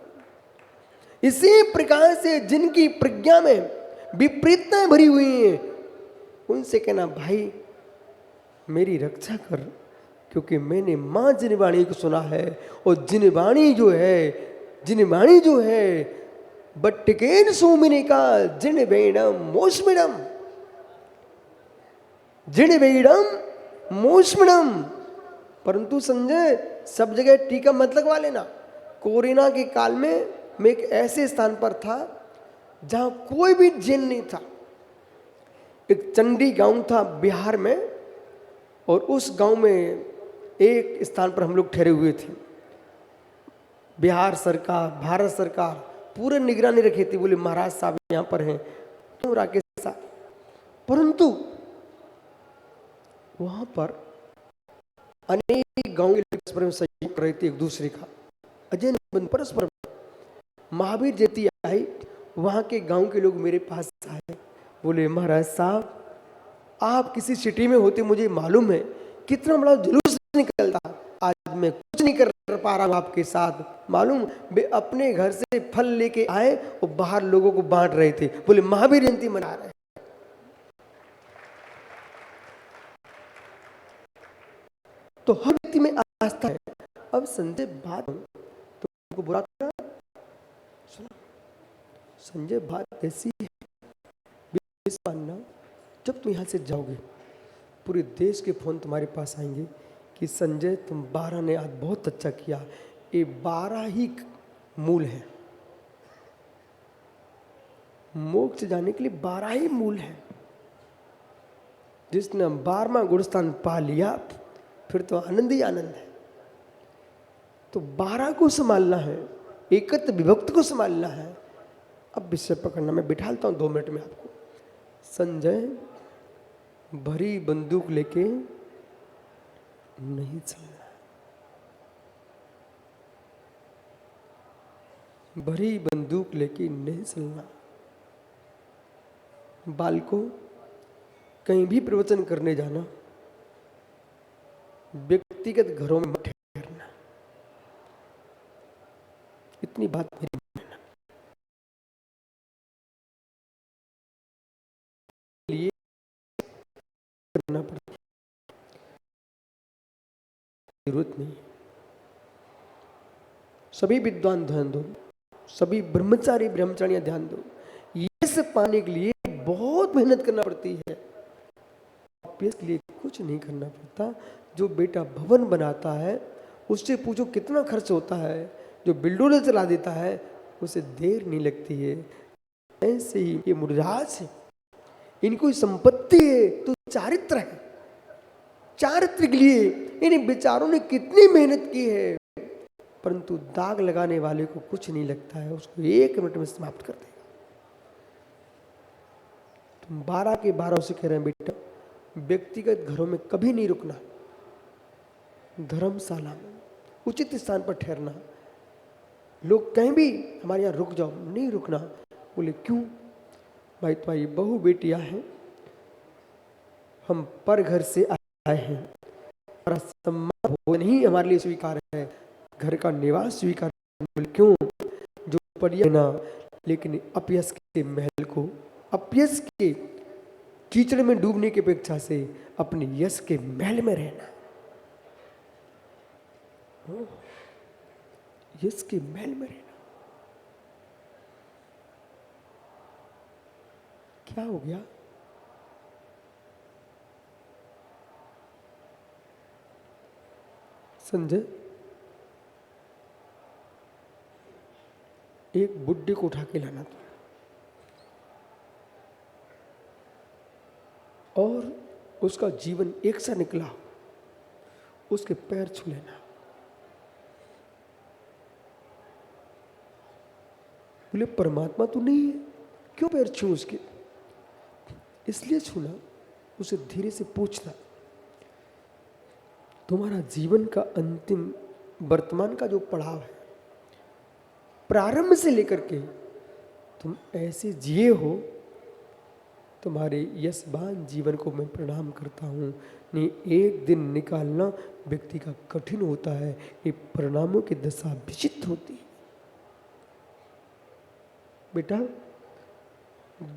इसी प्रकार से जिनकी प्रज्ञा में विपरीतताएं भरी हुई हैं, उनसे कहना भाई मेरी रक्षा कर, क्योंकि मैंने माँ जिनवाणी को सुना है, और जिनवाणी जो है बट्टिकेन सोमिनी का जिनवेणम मोस्मिडम। परंतु संजय सब जगह टीका मत लगवा लेना। कोरोना के काल में मैं एक ऐसे स्थान पर था जहां कोई भी जैन नहीं था। एक चंडी गांव था बिहार में, और उस गांव में एक स्थान पर हम लोग ठहरे हुए थे। बिहार सरकार, भारत सरकार पूरे निगरानी रखी थी। बोले महाराज साहब यहाँ पर हैं, क्यों राकेश साहब? परंतु वहां पर अनेक गांव के लोग परस्पर सहयोग कर रहे थे एक दूसरे का, अजय परस्पर। महावीर जयंती आई, वहां के गांव के लोग मेरे पास आए, बोले महाराज साहब आप किसी सिटी में होते मुझे मालूम है, कितना बड़ा जुलूस निकलता, आज मैं कुछ नहीं कर पा रहा हूं आपके साथ। मालूम, वे अपने घर से फल लेके आए और बाहर लोगों को बांट रहे थे। बोले महावीर जयंती मना रहे हैं। तो हर व्यक्ति में आस्था है। अब संजय बात तो उनको बुरा करा, संजय बात ऐसी है, मानना जब तुम यहां से जाओगे पूरे देश के फोन तुम्हारे पास आएंगे कि संजय तुम 12 ने आज बहुत अच्छा किया। ये 12 ही मूल है, मोक्ष जाने के लिए 12 ही मूल है। जिसने 12वां गुणस्थान पा लिया फिर तो आनंद ही आनंद है। तो 12 को संभालना है, एकत्र विभक्त को संभालना है। अब विषय पकड़ना, मैं बिठालता हूं 2 मिनट में आपको। संजय भरी बंदूक लेके नहीं चलना। भरी बंदूक लेके नहीं चलना। बालकों, कहीं भी प्रवचन करने जाना, व्यक्तिगत घरों में मत ठहरना। इतनी बात मेरी लिए करना पड़ता, जरूरत नहीं। सभी विद्वान ध्यान दो, सभी ब्रह्मचारी ब्रह्मचारियां ध्यान दो। यश पाने के लिए बहुत मेहनत करना पड़ती है, यश के लिए कुछ नहीं करना पड़ता। जो बेटा भवन बनाता है उससे पूछो कितना खर्च होता है, जो बिल्डोजर चला देता है उसे देर नहीं लगती है। ऐसे ही ये मुर्राज है, इनको संपत्ति है तो चारित्र है। चारित्र के लिए इन बेचारों ने कितनी मेहनत की है, परंतु दाग लगाने वाले को कुछ नहीं लगता है, उसको 1 मिनट में समाप्त कर देगा। तुम 12 के 12 से कह रहे हैं बेटा, व्यक्तिगत घरों में कभी नहीं रुकना, धर्मशाला में उचित स्थान पर ठहरना। लोग कहीं भी हमारे यहाँ रुक जाओ, नहीं रुकना। बोले क्यों? भाई तुम्हारी बहू बेटियां हैं, हम पर घर से आए हैं, हमारा सम्मान भोजन ही हमारे लिए स्वीकार है, घर का निवास स्वीकार। बोले क्यों? जो परिया ना, लेकिन अपयश के महल को, अपयश के कीचड़ में डूबने की अपेक्षा से अपने यश के महल में रहना। यश के महल में रहना। क्या हो गया? संजय, एक बुड्ढे को उठा के लाना था और उसका जीवन एक सा निकला, उसके पैर छू लेना। बोले परमात्मा तो नहीं है, क्यों पैर छू उसके? इसलिए छूना, उसे धीरे से पूछना, तुम्हारा जीवन का अंतिम वर्तमान का जो पड़ाव है, प्रारंभ से लेकर के तुम ऐसे जिए हो, तुम्हारे यशवान जीवन को मैं प्रणाम करता हूँ। नहीं, एक दिन निकालना व्यक्ति का कठिन होता है, ये परिणामों की दशा विचित्र होती है। बेटा,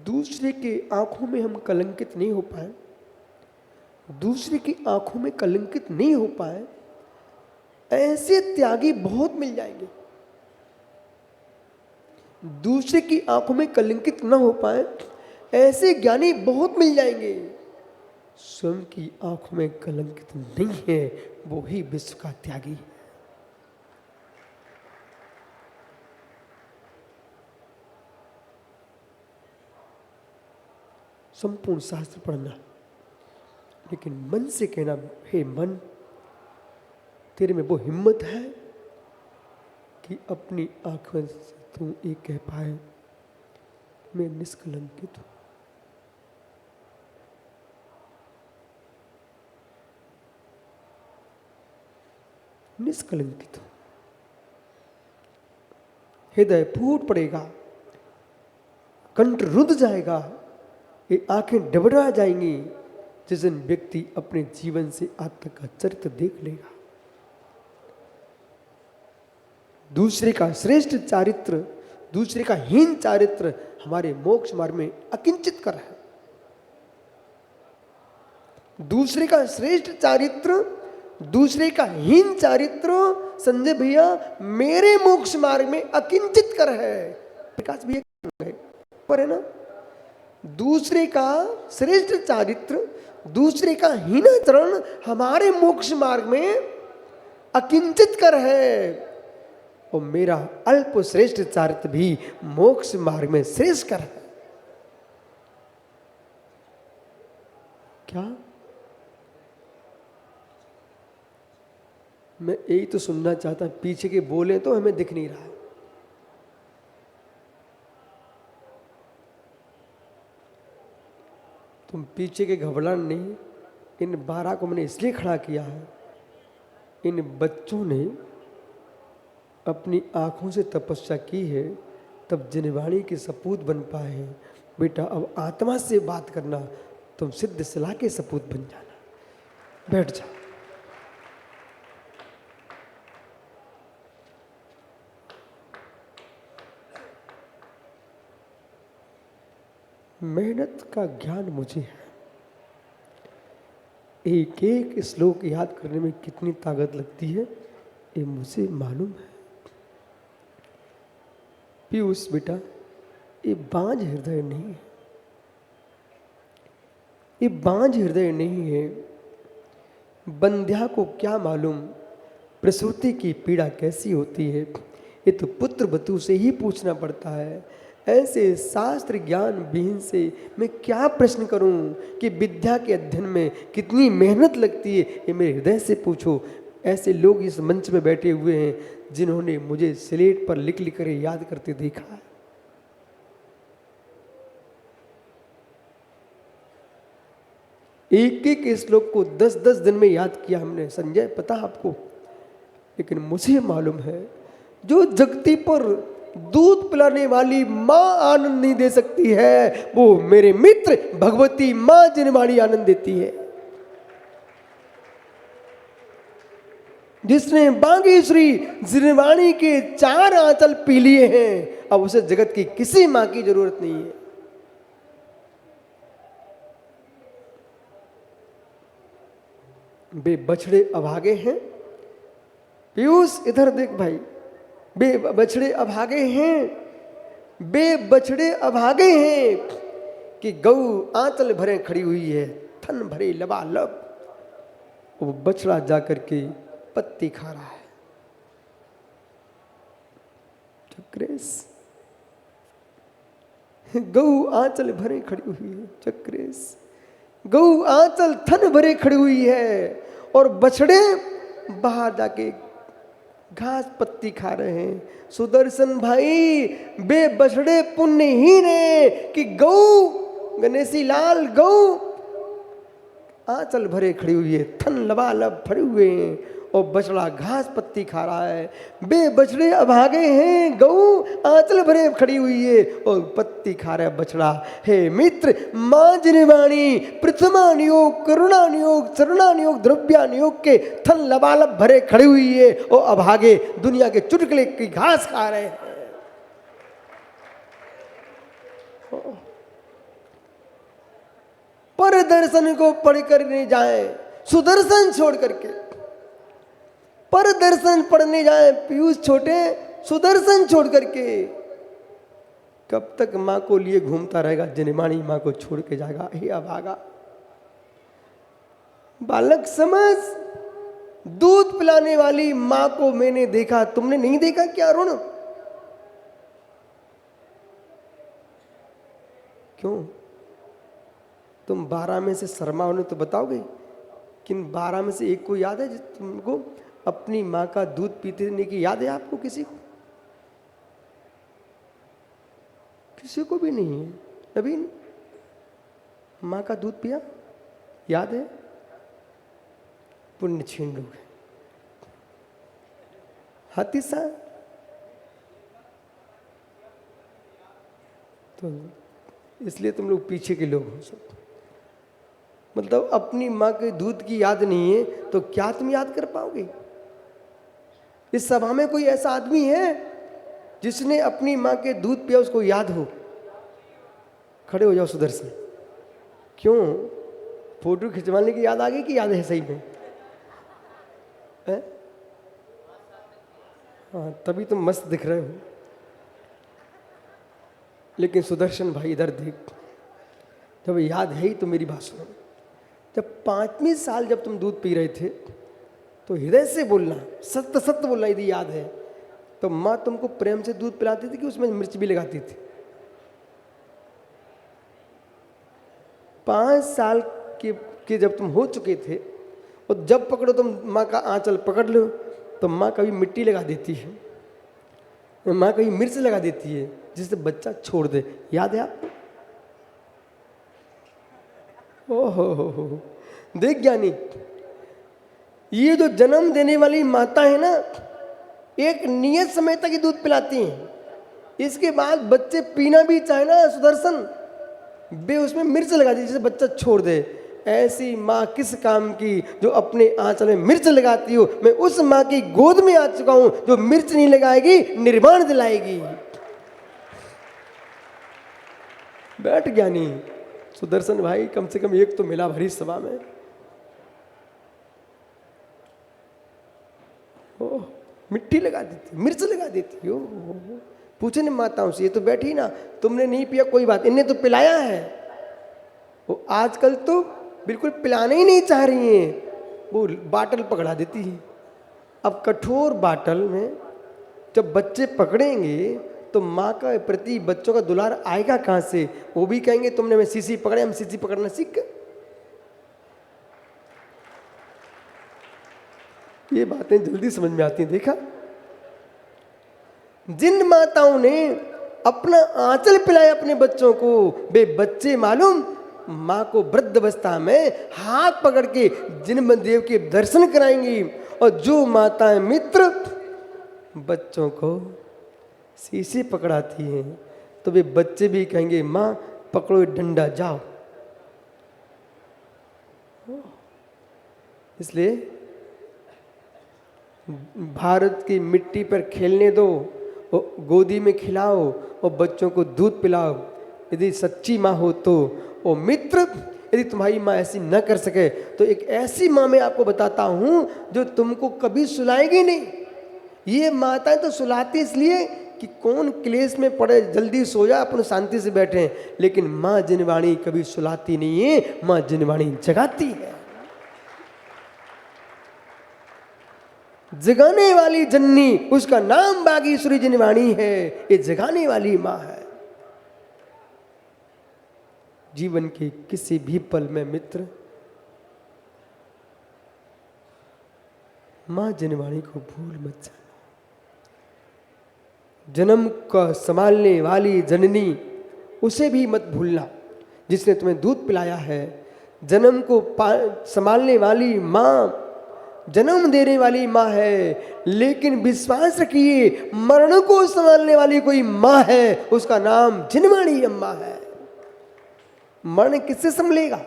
दूसरे के आंखों में हम कलंकित नहीं हो पाए, दूसरे की आंखों में कलंकित नहीं हो पाए, ऐसे त्यागी बहुत मिल जाएंगे। दूसरे की आंखों में कलंकित न हो पाए, ऐसे ज्ञानी बहुत मिल जाएंगे। स्वयं की आंखों में कलंकित नहीं है, वो ही विश्व का त्यागी है। संपूर्ण शास्त्र पढ़ना, लेकिन मन से कहना, हे मन, तेरे में वो हिम्मत है कि अपनी आंखों से तू ये कह पाए, मैं निष्कलंकित हूं। निष्कलंकित हूं। हृदय फूट पड़ेगा, कंठ रुंध जाएगा, ये आंखें डबरा जाएंगी जिस दिन व्यक्ति अपने जीवन से आज तक का चरित्र देख लेगा। दूसरे का श्रेष्ठ चारित्र, दूसरे का हीन चारित्र हमारे मोक्ष मार्ग में अकिंचित कर है। दूसरे का श्रेष्ठ चारित्र, दूसरे का हीन चारित्र, संजय भैया मेरे मोक्ष मार्ग में अकिंचित कर है। प्रकाश भैया पर है ना, दूसरे का श्रेष्ठ चारित्र, दूसरे का हीन चरण हमारे मोक्ष मार्ग में अकिंचित कर है, और मेरा अल्प श्रेष्ठ चारित्र भी मोक्ष मार्ग में श्रेष्ठ कर है। क्या? मैं यही तो सुनना चाहता, पीछे के बोले तो हमें दिख नहीं रहा है। तुम पीछे के घबरान नहीं, इन 12 को मैंने इसलिए खड़ा किया है, इन बच्चों ने अपनी आँखों से तपस्या की है, तब जिनवाणी के सपूत बन पाए हैं। बेटा अब आत्मा से बात करना, तुम सिद्ध सलाह के सपूत बन जाना। बैठ जाओ। मेहनत का ज्ञान मुझे है। एक एक श्लोक याद करने में कितनी ताकत लगती है ये मुझे मालूम है। पीयूष बेटा, ये बांझ हृदय नहीं है, ये बांझ हृदय नहीं है। बंध्या को क्या मालूम प्रसूति की पीड़ा कैसी होती है, ये तो पुत्र बतू से ही पूछना पड़ता है। ऐसे शास्त्र ज्ञान विहीन से मैं क्या प्रश्न करूं कि विद्या के अध्ययन में कितनी मेहनत लगती है, ये मेरे हृदय से पूछो। ऐसे लोग इस मंच में बैठे हुए हैं जिन्होंने मुझे स्लेट पर लिख लिख कर याद करते देखा है। एक एक श्लोक को 10-10 दिन में याद किया हमने, संजय पता आपको। लेकिन मुझे मालूम है जो जगती पर दूध पिलाने वाली माँ आनंद नहीं दे सकती है, वो मेरे मित्र भगवती माँ जिनवाणी आनंद देती है। जिसने बागेश्वरी जिनवाणी के 4 आंचल पी लिए हैं, अब उसे जगत की किसी माँ की जरूरत नहीं है। बे बछड़े अभागे हैं। पीयूष इधर देख भाई, बे बछड़े अभागे हैं, बे बछड़े अभागे हैं कि गऊ आंचल भरे खड़ी हुई है, थन भरे लबालब। वो बछड़ा जाकर के पत्ती खा रहा है। चक्रेश, गऊ आंचल भरे खड़ी हुई है। चक्रेश, गऊ आंचल थन भरे खड़ी हुई है और बछड़े बाहर जाके घास पत्ती खा रहे हैं। सुदर्शन भाई, बे बछड़े पुण्यहीन है कि गऊ गणेशी लाल गऊ आंचल भरे खड़ी हुई है, थन लबालब भरे हुए हैं और बछड़ा घास पत्ती खा रहा है। बे बछड़े अभागे हैं, गऊ आंचल भरे खड़ी हुई है और पत्ती खा रहा है बछड़ा। हे मित्र, माँ जिनवाणी प्रथमा नियोग करुणा नियोग चरुणा नियोग द्रव्या नियोग के थन लबालब भरे खड़ी हुई है और अभागे दुनिया के चुटकुले की घास खा रहे हैं। पर दर्शन को पढ़कर नहीं जाए, सुदर्शन छोड़ करके पर दर्शन पढ़ने जाए। पीयूष छोटे, सुदर्शन छोड़ करके कब तक माँ को लिए घूमता रहेगा? जिनवाणी माँ को छोड़ के जाएगा। हे अभागा बालक समझ, दूध पिलाने वाली माँ को मैंने देखा, तुमने नहीं देखा क्या अरुण? क्यों तुम 12 में से शर्मा होने तो बताओगे, किन 12 में से एक को याद है जिस तुमको अपनी माँ का दूध पीते की याद है? आपको किसी को? किसी को भी नहीं है। नवीन, माँ का दूध पिया याद है? पुण्य छीन लोग हैं। हाथी सा तो इसलिए तुम लोग पीछे के लोग हो सब। मतलब अपनी माँ के दूध की याद नहीं है तो क्या तुम याद कर पाओगे? इस सभा में कोई ऐसा आदमी है जिसने अपनी माँ के दूध पिया उसको याद हो? खड़े हो जाओ सुदर्शन। क्यों, फोटो खिंचवाने की याद आ गई कि याद है सही में? हाँ, तभी तुम मस्त दिख रहे हो। लेकिन सुदर्शन भाई इधर देख, जब याद है ही तो मेरी बात सुनो। जब 5वीं साल जब तुम दूध पी रहे थे तो हृदय से बोलना, सत्य सत्य बोलना यदि याद है तो माँ तुमको प्रेम से दूध पिलाती थी कि उसमें मिर्च भी लगाती थी? 5 साल के जब तुम हो चुके थे और जब पकड़ो तुम माँ का आंचल पकड़ लो तो माँ कभी मिट्टी लगा देती है, माँ कभी मिर्च लगा देती है जिससे बच्चा छोड़ दे। याद है आपको? ओहो, देख ज्ञानी, ये जो जन्म देने वाली माता है ना, एक नियत समय तक ही दूध पिलाती हैं। इसके बाद बच्चे पीना भी चाहे ना सुदर्शन, बे उसमें मिर्च लगा दी, जैसे बच्चा छोड़ दे। ऐसी माँ किस काम की जो अपने आंचल में मिर्च लगाती हो। मैं उस माँ की गोद में आ चुका हूं जो मिर्च नहीं लगाएगी, निर्वाण दिलाएगी। बैठ ज्ञानी सुदर्शन भाई, कम से कम एक तो मिला भरी सभा में। ओह, मिट्टी लगा देती, मिर्च लगा देती हो। पूछे न माताओं से, ये तो बैठी ना, तुमने नहीं पिया कोई बात, इन्हें तो पिलाया है। वो आजकल तो बिल्कुल पिलाने ही नहीं चाह रही हैं, वो बाटल पकड़ा देती है। अब कठोर बाटल में जब बच्चे पकड़ेंगे तो माँ का प्रति बच्चों का दुलार आएगा कहाँ से? वो भी कहेंगे तुमने मैं सीसी पकड़े, हम सीसी पकड़ना सीख गए। ये बातें जल्दी समझ में आती हैं। देखा, जिन माताओं ने अपना आंचल पिलाया अपने बच्चों को, वे बच्चे मालूम माँ को वृद्ध अवस्था में हाथ पकड़ के जिन देव के दर्शन कराएंगी। और जो माताएं मित्र बच्चों को शीशे पकड़ाती हैं तो वे बच्चे भी कहेंगे माँ पकड़ो डंडा जाओ। इसलिए भारत की मिट्टी पर खेलने दो, गोदी में खिलाओ और बच्चों को दूध पिलाओ। यदि सच्ची माँ हो तो ओ मित्र, यदि तुम्हारी माँ ऐसी न कर सके तो एक ऐसी माँ मैं आपको बताता हूँ जो तुमको कभी सुलाएगी नहीं। ये माताएं तो सुलाती इसलिए कि कौन क्लेश में पड़े, जल्दी सो जा, अपन शांति से बैठे। लेकिन माँ जिनवाणी कभी सुलाती नहीं है, माँ जिनवाणी जगाती है। जगाने वाली जननी, उसका नाम बागेश्वरी जिनवाणी है। ये जगाने वाली माँ है। जीवन के किसी भी पल में मित्र माँ जिनवाणी को भूल मत जाना। जन्म का संभालने वाली जननी, उसे भी मत भूलना जिसने तुम्हें दूध पिलाया है। जन्म को संभालने वाली माँ जन्म देने वाली माँ है, लेकिन विश्वास रखिए मरण को संभालने वाली कोई माँ है, उसका नाम जिनवाणी अम्मा है। मरण किससे संभलेगा?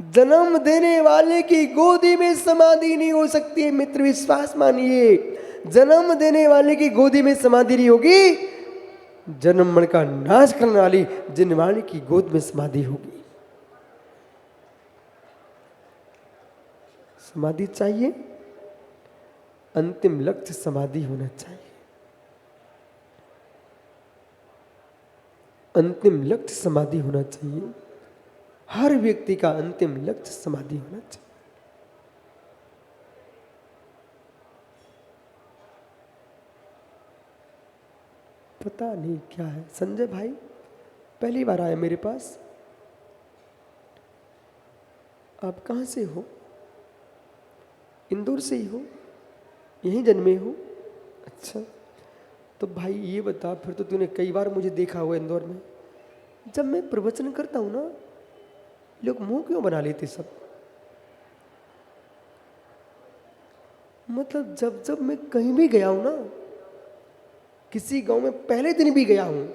जन्म देने वाले की गोदी में समाधि नहीं हो सकती है मित्र, विश्वास मानिए। जन्म देने वाले की गोदी में समाधि नहीं होगी, जन्म मरण का नाश करने वाली जिनवाणी की गोद में समाधि होगी। समाधि चाहिए, अंतिम लक्ष्य समाधि होना चाहिए। अंतिम लक्ष्य समाधि होना चाहिए। हर व्यक्ति का अंतिम लक्ष्य समाधि होना चाहिए। पता नहीं क्या है। संजय भाई पहली बार आए मेरे पास। आप कहाँ से हो? इंदौर से ही हो? यहीं जन्मे हो? अच्छा, तो भाई ये बता, फिर तो तूने कई बार मुझे देखा हुआ इंदौर में। जब मैं प्रवचन करता हूं ना, लोग मुंह क्यों बना लेते सब? मतलब जब जब मैं कहीं भी गया हूं ना, किसी गांव में पहले दिन भी गया हूं,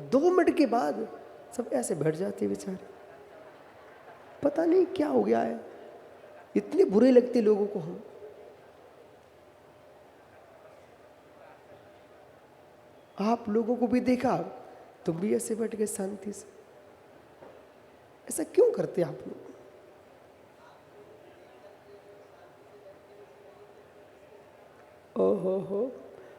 2 मिनट के बाद सब ऐसे बैठ जाते बेचारे। पता नहीं क्या हो गया है, इतने बुरे लगते लोगों को हम। आप लोगों को भी देखा, तुम भी ऐसे बैठ गए शांति से। ऐसा क्यों करते आप लोग? ओहो हो,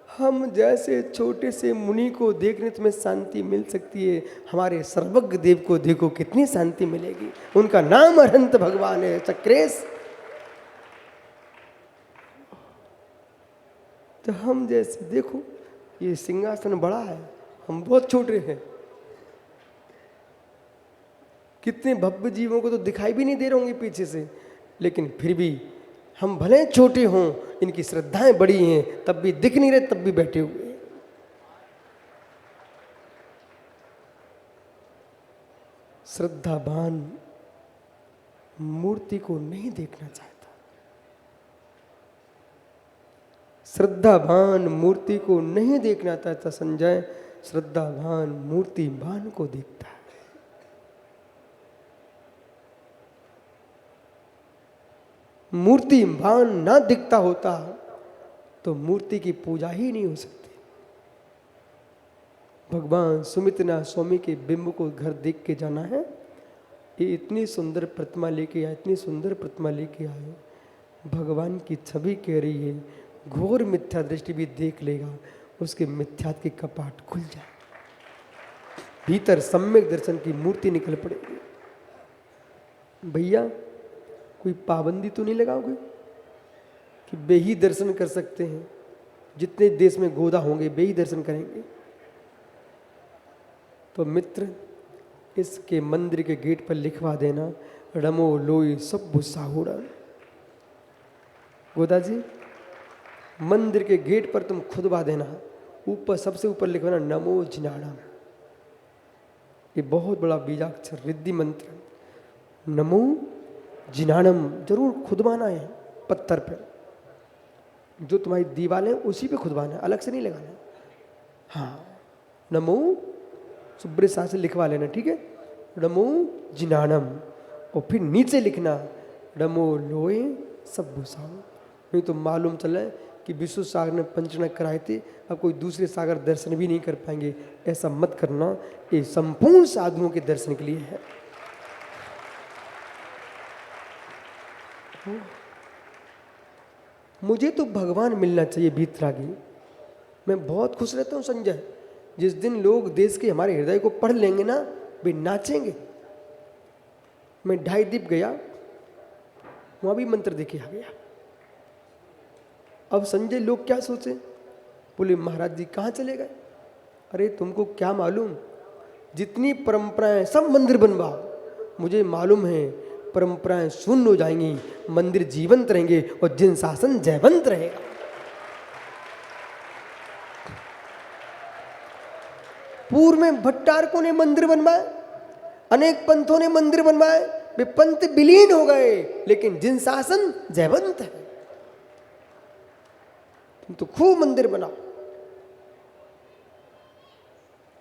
हम जैसे छोटे से मुनि को देखने तुम्हें शांति मिल सकती है, हमारे सर्वज्ञ देव को देखो कितनी शांति मिलेगी। उनका नाम अनंत भगवान है, चक्रेश। तो हम जैसे देखो, ये सिंहासन बड़ा है, हम बहुत छोटे हैं। कितने भव्य जीवों को तो दिखाई भी नहीं दे रहे होंगे पीछे से, लेकिन फिर भी हम भले छोटे हों, इनकी श्रद्धाएं बड़ी हैं, तब भी दिख नहीं रहे, तब भी बैठे हुए। श्रद्धावान मूर्ति को नहीं देखना चाहता। श्रद्धावान मूर्ति को नहीं देखना चाहता संजय, श्रद्धावान मूर्तिमान को देखता है। मूर्तिमान ना दिखता होता तो मूर्ति की पूजा ही नहीं हो सकती। भगवान सुमित्रा स्वामी के बिंब को घर देख के जाना है, ये इतनी सुंदर प्रतिमा लेके आए, इतनी सुंदर प्रतिमा लेके आए, भगवान की छवि कह रही है, घोर मिथ्या दृष्टि भी देख लेगा, उसके मिथ्यात्व के कपाट खुल जाए, भीतर सम्यक दर्शन की मूर्ति निकल पड़ेगी। भैया कोई पाबंदी तो नहीं लगाओगे कि बे ही दर्शन कर सकते हैं, जितने देश में गोदा होंगे बे ही दर्शन करेंगे? तो मित्र, इसके मंदिर के गेट पर लिखवा देना, रमो लोई सब साहुड़ा। गोदा जी, मंदिर के गेट पर तुम खुदवा देना, ऊपर सबसे ऊपर लिखवाना नमो जिनाणम। ये बहुत बड़ा बीजाक्षर रिद्धि मंत्र, नमो जिनाणम जरूर खुदवाना है पत्थर पे, जो तुम्हारी दीवार है उसी पे खुदवाना है, अलग से नहीं लगाना। हाँ, नमो सुब्रे सा से लिखवा लेना, ठीक है, नमो जिनाणम, और फिर नीचे लिखना नमो लोए सब भूसाओ। नहीं तो मालूम चला कि विश्व सागर ने पंचनक कराए थे, अब कोई दूसरे सागर दर्शन भी नहीं कर पाएंगे। ऐसा मत करना, ये संपूर्ण साधुओं के दर्शन के लिए है। मुझे तो भगवान मिलना चाहिए भीतरागी, मैं बहुत खुश रहता हूँ संजय, जिस दिन लोग देश के हमारे हृदय को पढ़ लेंगे ना, वे नाचेंगे। मैं 2.5 दीप गया, वहां भी मंत्र देखे आ गया। अब संजय लोग क्या सोचे, बोले महाराज जी कहाँ चले गए? अरे तुमको क्या मालूम, जितनी परंपराएं सब मंदिर बनवाओ, मुझे मालूम है परंपराएं शून्य हो जाएंगी, मंदिर जीवंत रहेंगे और जिन शासन जयवंत रहेगा। पूर्व में भट्टारकों ने मंदिर बनवाए, अनेक पंथों ने मंदिर बनवाए, वे पंथ विलीन हो गए, लेकिन जिन शासन जयवंत है। तुम तो खूब मंदिर बनाओ,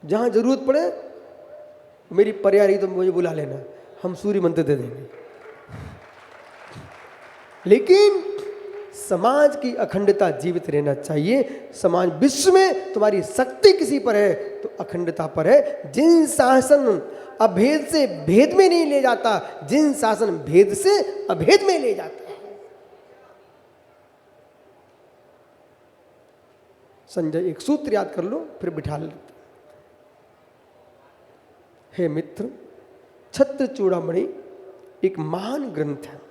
जहां जरूरत पड़े मेरी पर्यारी तो मुझे बुला लेना, हम सूर्य मंत्र दे देंगे। लेकिन समाज की अखंडता जीवित रहना चाहिए। समाज विश्व में तुम्हारी शक्ति किसी पर है तो अखंडता पर है। जिन शासन अभेद से भेद में नहीं ले जाता, जिन शासन भेद से अभेद में ले जाता है। संजय एक सूत्र याद कर लो, फिर बिठा लेते। हे मित्र, छत्र चूड़ामणि एक महान ग्रंथ है,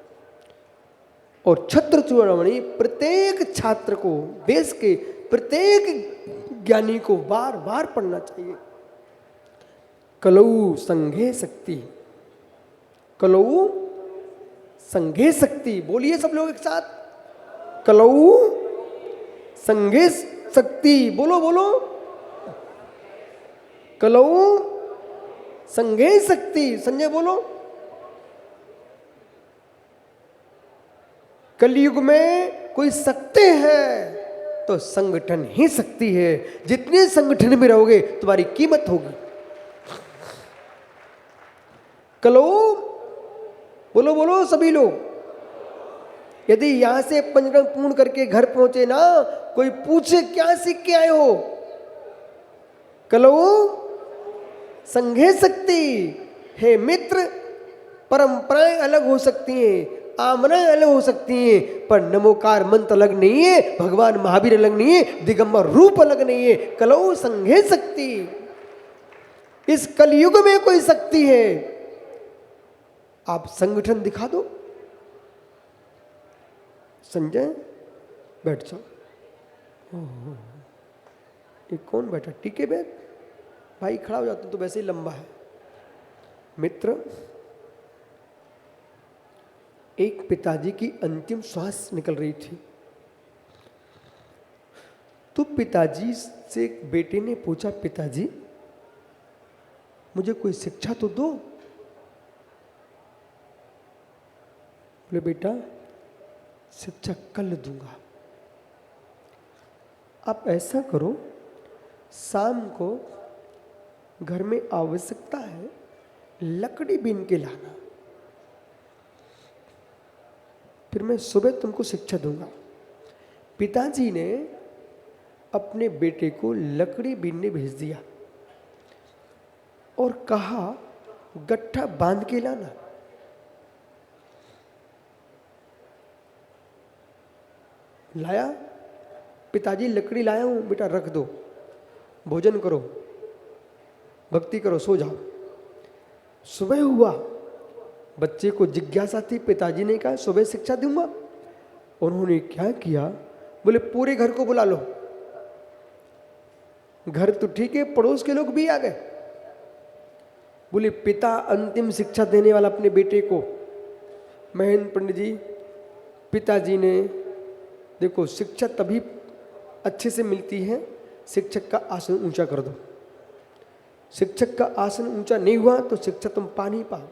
और छत्र चूड़ामणि प्रत्येक छात्र को, देश के प्रत्येक ज्ञानी को बार बार पढ़ना चाहिए। कलौ संघे शक्ति, कलौ संघे शक्ति, बोलिए सब लोग एक साथ, कलौ संघे शक्ति, बोलो बोलो, कलौ संघे शक्ति। संजय बोलो। कलयुग में कोई शक्ति है तो संगठन ही शक्ति है। जितने संगठन में रहोगे तुम्हारी कीमत होगी। कलो बोलो बोलो सभी लोग। यदि यहां से पंचकर्म पूर्ण करके घर पहुंचे ना, कोई पूछे क्या सीख के आए हो, कलो संघे शक्ति। हे मित्र, परंपराएं अलग हो सकती हैं, आमनाएं अलग हो सकती हैं, पर नमोकार मंत्र अलग नहीं है, भगवान महावीर अलग नहीं है, दिगंबर रूप अलग नहीं है। कलौ संघे शक्ति। इस कलयुग में कोई शक्ति है, आप संगठन दिखा दो। संजय बैठ जाओ। ये कौन बैठा? टीके बैग भाई, खड़ा हो जाता तो वैसे ही लंबा है। मित्र, एक पिताजी की अंतिम श्वास निकल रही थी, तो पिताजी से बेटे ने पूछा, पिताजी मुझे कोई शिक्षा तो दो। बोले बेटा शिक्षा कल दूंगा, आप ऐसा करो, शाम को घर में आवश्यकता है, लकड़ी बीन के लाना, फिर मैं सुबह तुमको शिक्षा दूंगा। पिताजी ने अपने बेटे को लकड़ी बीनने भेज दिया और कहा गट्ठा बांध के लाना। लाया, पिताजी लकड़ी लाया हूं बेटा, रख दो, भोजन करो, भक्ति करो, सो जाओ। सुबह हुआ, बच्चे को जिज्ञासा थी, पिताजी ने कहा सुबह शिक्षा दूंगा। उन्होंने क्या किया, बोले पूरे घर को बुला लो। घर तो ठीक है, पड़ोस के लोग भी आ गए। बोले पिता अंतिम शिक्षा देने वाला अपने बेटे को। महेंद्र पंडित जी, पिताजी ने देखो, शिक्षा तभी अच्छे से मिलती है, शिक्षक का आसन ऊंचा कर दो। शिक्षक का आसन ऊंचा नहीं हुआ तो शिक्षा तुम पा नहीं पाओ।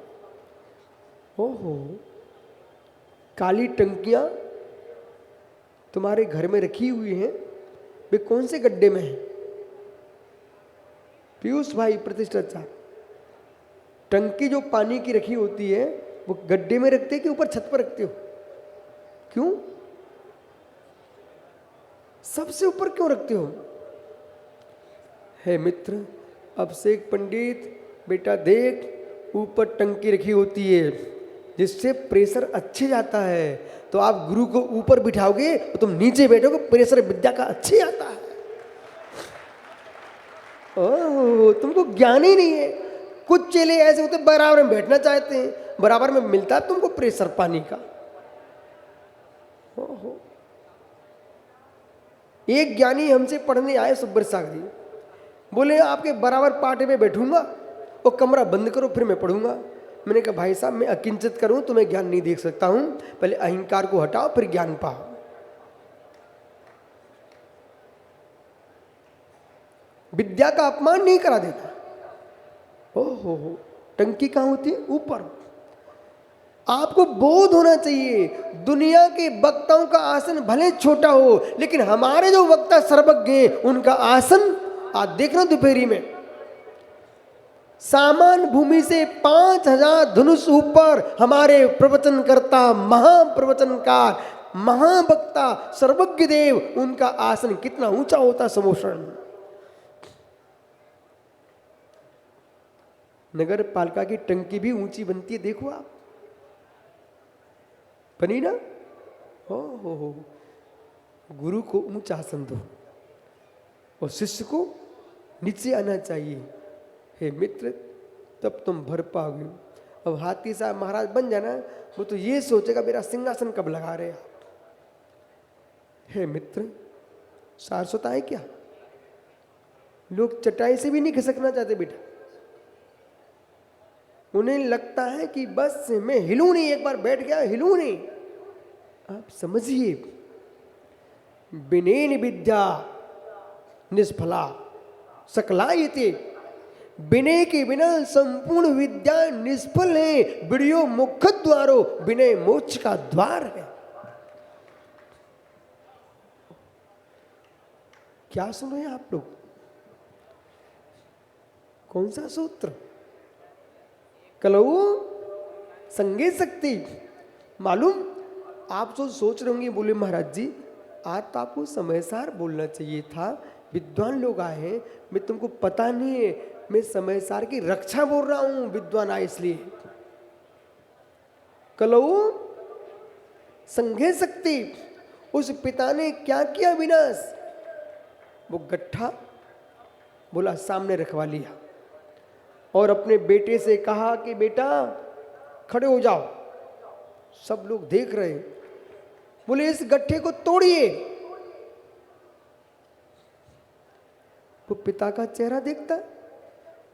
ओहो, काली टंकियां तुम्हारे घर में रखी हुई हैं, वे कौन से गड्ढे में है? पीयूष भाई प्रतिष्ठाचार, टंकी जो पानी की रखी होती है वो गड्ढे में रखते कि ऊपर छत पर रखते हो? क्यों? सबसे ऊपर क्यों रखते हो? है मित्र, अभिषेक पंडित, बेटा देख, ऊपर टंकी रखी होती है जिससे प्रेशर अच्छे जाता है। तो आप गुरु को ऊपर बिठाओगे तो तुम नीचे बैठोगे, प्रेशर विद्या का अच्छे आता है। ओह, तुमको ज्ञान ही नहीं है। कुछ चेले ऐसे होते बराबर में बैठना चाहते हैं, बराबर में मिलता है तुमको प्रेशर पानी का। ओहो, एक ज्ञानी हमसे पढ़ने आए, सुब्बर सागरी, बोले आपके बराबर पाटे में बैठूंगा और कमरा बंद करो फिर मैं पढ़ूंगा। मैंने कहा भाई साहब, मैं अकिंचित करूं तो मैं ज्ञान नहीं देख सकता हूं, पहले अहंकार को हटाओ फिर ज्ञान पाओ। विद्या का अपमान नहीं करा देता। ओहो, टंकी कहां होती है? ऊपर। आपको बोध होना चाहिए, दुनिया के वक्ताओं का आसन भले छोटा हो, लेकिन हमारे जो वक्ता सर्वज्ञ हैं उनका आसन आज देखना दोपहरी में सामान भूमि से 5000 धनुष ऊपर हमारे प्रवचन करता, महाप्रवचनकार, महावक्ता, सर्वज्ञ देव, उनका आसन कितना ऊंचा होता। समोषण नगर पालिका की टंकी भी ऊंची बनती है, देखो आप, बनी ना? हो, गुरु को ऊंचा आसन दो और शिष्य को नीचे आना चाहिए। हे मित्र, तब तुम भर पाओगे। अब हाथी साहब महाराज बन जाना, वो तो ये सोचेगा मेरा सिंहासन कब लगा रहे आप। हे मित्र, सारस्वत है क्या? लोग चटाई से भी नहीं खिसकना चाहते बेटा, उन्हें लगता है कि बस मैं हिलूं नहीं, एक बार बैठ गया हिलूं नहीं। आप समझिए, विनयन विद्या निष्फला सकलायते, विनय के बिना संपूर्ण विद्या निष्फल है। विनयो मुख द्वारो, विनय मोक्ष का द्वार है। क्या सुन रहे हैं आप लोग? कौन सा सूत्र? कलऊ संगे शक्ति। मालूम, आप जो सोच रहे होंगे, बोले महाराज जी आज तो आपको समयसार बोलना चाहिए था, विद्वान लोग आए हैं, मैं तुमको पता नहीं है, मैं समयसार की रक्षा बोल रहा हूं, विद्वान आए इसलिए। कलऊ संगे शक्ति, उस पिता ने क्या किया विनाश? वो गट्ठा बोला सामने रखवा लिया और अपने बेटे से कहा कि बेटा खड़े हो जाओ। सब लोग देख रहे, बोले इस गट्ठे को तोड़िए। वो पिता का चेहरा देखता,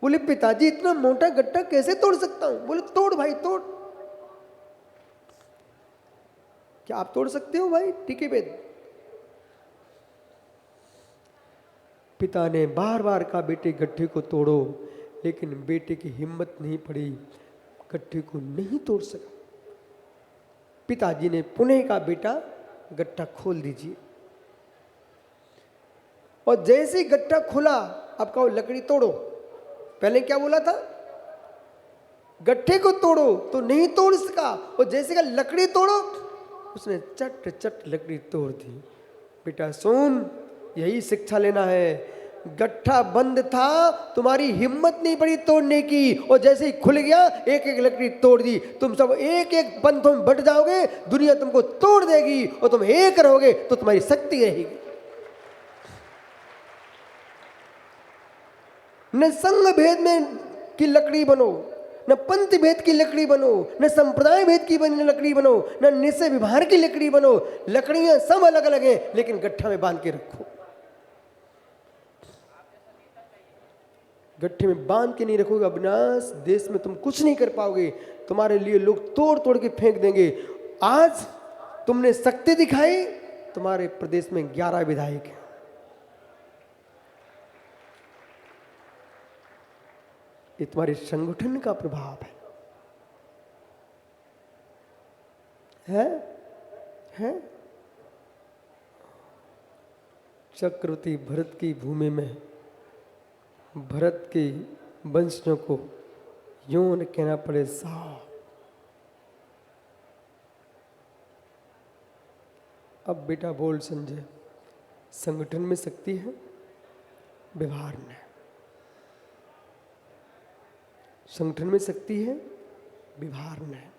बोले पिताजी इतना मोटा गट्ठा कैसे तोड़ सकता हूं? बोले तोड़ भाई तोड़। क्या आप तोड़ सकते हो भाई? ठीक है वेद। पिता ने बार बार कहा बेटे गट्ठे को तोड़ो, लेकिन बेटे की हिम्मत नहीं पड़ी, गट्ठे को नहीं तोड़ सका। पिताजी ने पुनः कहा बेटा गट्ठा खोल दीजिए। और जैसे ही गट्ठा खुला, अब कहो लकड़ी तोड़ो, पहले क्या बोला था? गट्ठे को तोड़ो, तो नहीं तोड़ सका, और जैसे का लकड़ी तोड़ो, उसने चट चट लकड़ी तोड़ दी। बेटा सुन, यही शिक्षा लेना है। गट्ठा बंद था, तुम्हारी हिम्मत नहीं पड़ी तोड़ने की, और जैसे ही खुल गया एक एक लकड़ी तोड़ दी। तुम सब एक एक बंधों में बट जाओगे, दुनिया तुमको तोड़ देगी, और तुम एक रहोगे तो तुम्हारी शक्ति रहेगी। न संघ भेद में की लकड़ी बनो, न पंथ भेद की लकड़ी बनो, न संप्रदाय भेद की लकड़ी बनो, न निश्चय विभार की लकड़ी बनो। लकड़ियां सब अलग अलग हैं, लेकिन गट्ठा में बांध के रखो। गट्ठे में बांध के नहीं रखोगे अविनाश, देश में तुम कुछ नहीं कर पाओगे। तुम्हारे लिए लोग तोड़ तोड़ के फेंक देंगे। आज तुमने शक्ति दिखाई, तुम्हारे प्रदेश में 11 विधायक हैं। ये तुम्हारे संगठन का प्रभाव है? चक्रवर्ती भरत की भूमि में भरत के वंशजों को यूं न कहना पड़े साहब। अब बेटा बोल संजय, संगठन में शक्ति है, व्यवहार में। संगठन में शक्ति है, व्यवहार में।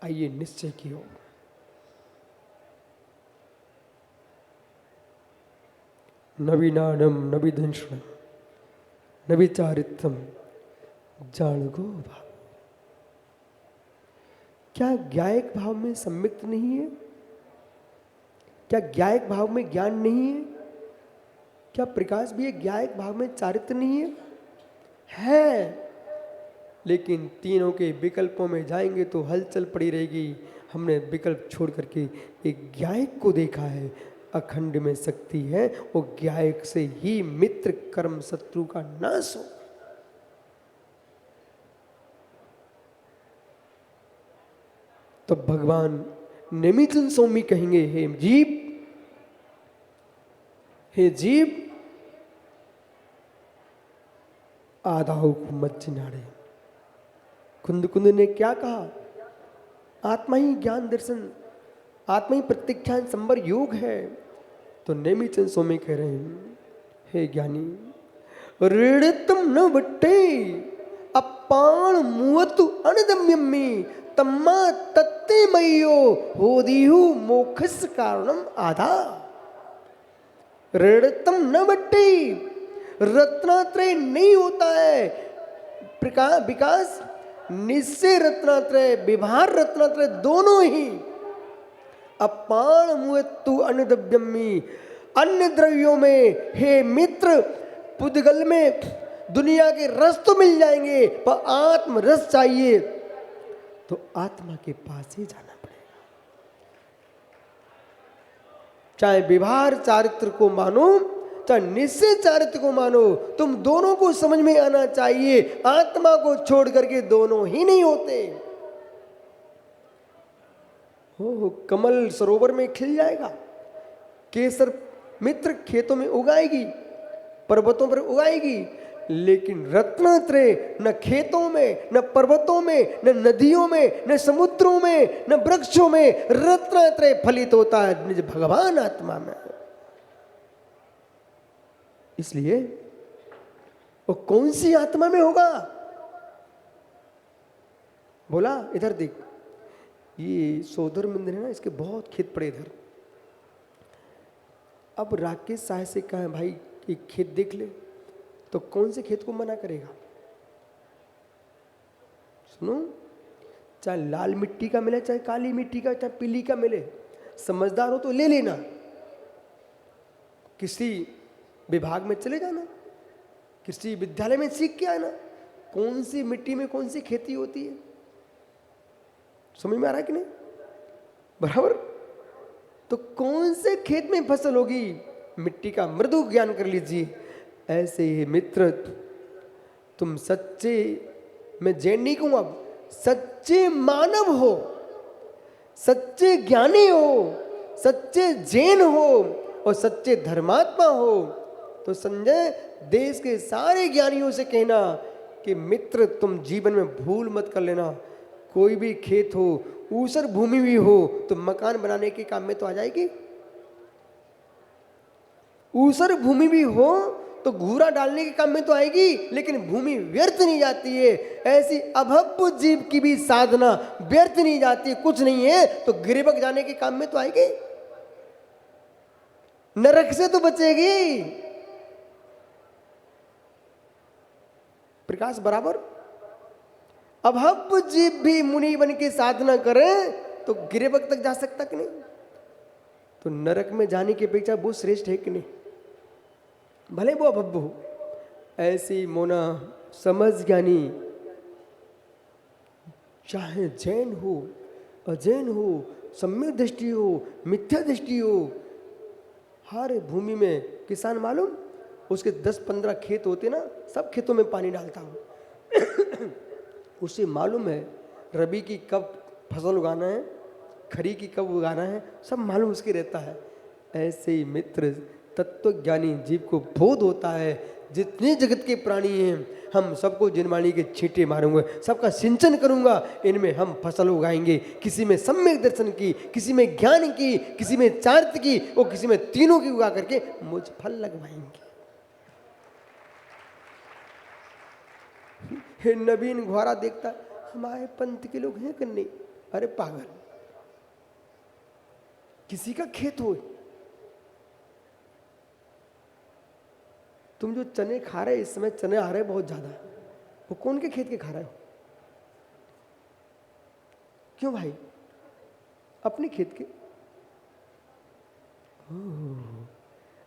आइए निश्चय की ओर। नवीनानम नवीदंशनम नवीचारित्रम जाणगो भाव। क्या ज्ञायक भाव में सम्मिक्त नहीं है? क्या ज्ञायक भाव में ज्ञान नहीं है? क्या प्रकाश भी एक ज्ञायक भाव में चारित्र नहीं है? लेकिन तीनों के विकल्पों में जाएंगे तो हलचल पड़ी रहेगी। हमने विकल्प छोड़ करके एक ज्ञायक को देखा है। अखंड में शक्ति है, वो ज्ञायक से ही मित्र कर्म शत्रु का नाश हो। तो भगवान नेमिचन स्वामी कहेंगे, हे जीव आदाऊ को मत चिनाड़े। कुंद कुंद ने क्या कहा? आत्मा ही ज्ञान दर्शन, आत्मा ही प्रत्यक्षान संबर योग है। तो नेमिचंद स्वामी कह रहे हैं, हे ज्ञानी, ऋणितम न बट्टे अपाण मुवतु अनदम्यम्मी तम्मा तत्ते मयो होदिहु मोक्षस कारणम आधा। ऋणितम न बट्टे, रत्नात्रय नहीं होता है विकास। निश्चय रत्नात्रय, व्यवहार रत्नात्रय, दोनों ही। अपाण मुवतु अनदम्यम्मी, अन्य द्रव्यों में हे मित्र, पुद्गल में दुनिया के रस तो मिल जाएंगे, पर आत्म रस चाहिए तो आत्मा के पास ही जाना पड़ेगा। चाहे व्यवहार चारित्र को मानो, चाहे निश्चय चारित्र को मानो, तुम दोनों को समझ में आना चाहिए। आत्मा को छोड़ करके दोनों ही नहीं होते। हो कमल सरोवर में खिल जाएगा, केसर मित्र खेतों में उगाएगी, पर्वतों पर उगाएगी, लेकिन रत्नात्रय न खेतों में, न पर्वतों में, न नदियों में, न समुद्रों में, न वृक्षों में। रत्नात्रय फलित होता है निज भगवान आत्मा में। इसलिए वो कौन सी आत्मा में होगा? बोला इधर देख, ये सोदर मंदिर है ना, इसके बहुत खेत पड़े इधर। अब राकेश साहब से कहा, भाई एक खेत देख ले, तो कौन से खेत को मना करेगा? सुनो, चाहे लाल मिट्टी का मिले, चाहे काली मिट्टी का, चाहे पीली का मिले, समझदार हो तो ले लेना। किसी विभाग में चले जाना, किसी विद्यालय में सीख के आना, कौन सी मिट्टी में कौन सी खेती होती है। समझ में आ रहा है कि नहीं? बराबर। तो कौन से खेत में फसल होगी, मिट्टी का मृदु ज्ञान कर लीजिए। ऐसे ही मित्र, तुम सच्चे, मैं जैन नहीं कहूं, अब सच्चे मानव हो, सच्चे ज्ञानी हो, सच्चे जैन हो, और सच्चे धर्मात्मा हो तो संजय देश के सारे ज्ञानियों से कहना कि मित्र तुम जीवन में भूल मत कर लेना, कोई भी खेत हो, ऊसर भूमि भी हो तो मकान बनाने के काम में तो आ जाएगी। ऊसर भूमि भी हो तो घूरा डालने के काम में तो आएगी, लेकिन भूमि व्यर्थ नहीं जाती है। ऐसी अभव्य जीव की भी साधना व्यर्थ नहीं जाती, कुछ नहीं है तो गिरबक जाने के काम में तो आएगी, नरक से तो बचेगी। प्रकाश बराबर। अभव्य जीव भी मुनि बन के साधना करें तो गिरबक तक जा सकता कि नहीं? तो नरक में जाने की अपेक्षा वो श्रेष्ठ है कि नहीं? भले वो अभव्य हो। ऐसी मोना समझ ज्ञानी, चाहे जैन हो, अजैन हो, सम्यक दृष्टि हो, मिथ्या दृष्टि हो, हर भूमि में किसान मालूम उसके 10-15 खेत होते ना, सब खेतों में पानी डालता हूँ। उसे मालूम है रबी की कब फसल उगाना है, खरी की कब उगाना है, सब मालूम उसके रहता है। ऐसे ही मित्र तत्वज्ञानी जीव को बोध होता है, जितने जगत के प्राणी हैं हम सबको जिनवाणी के छींटे मारूंगा, सबका सिंचन करूंगा, इनमें हम फसल उगाएंगे। किसी में सम्यक दर्शन की, किसी में ज्ञान की, किसी में चार्थ की और किसी में तीनों की उगा करके मुझ फल लगवाएंगे। नवीन घोड़ा देखता हमारे पंथ के लोग हैं कि नहीं? अरे पागल, किसी का खेत हो, तुम जो चने खा रहे, इस समय चने आ रहे बहुत ज्यादा, वो कौन के खेत के खा रहे हो? क्यों भाई? अपने खेत के।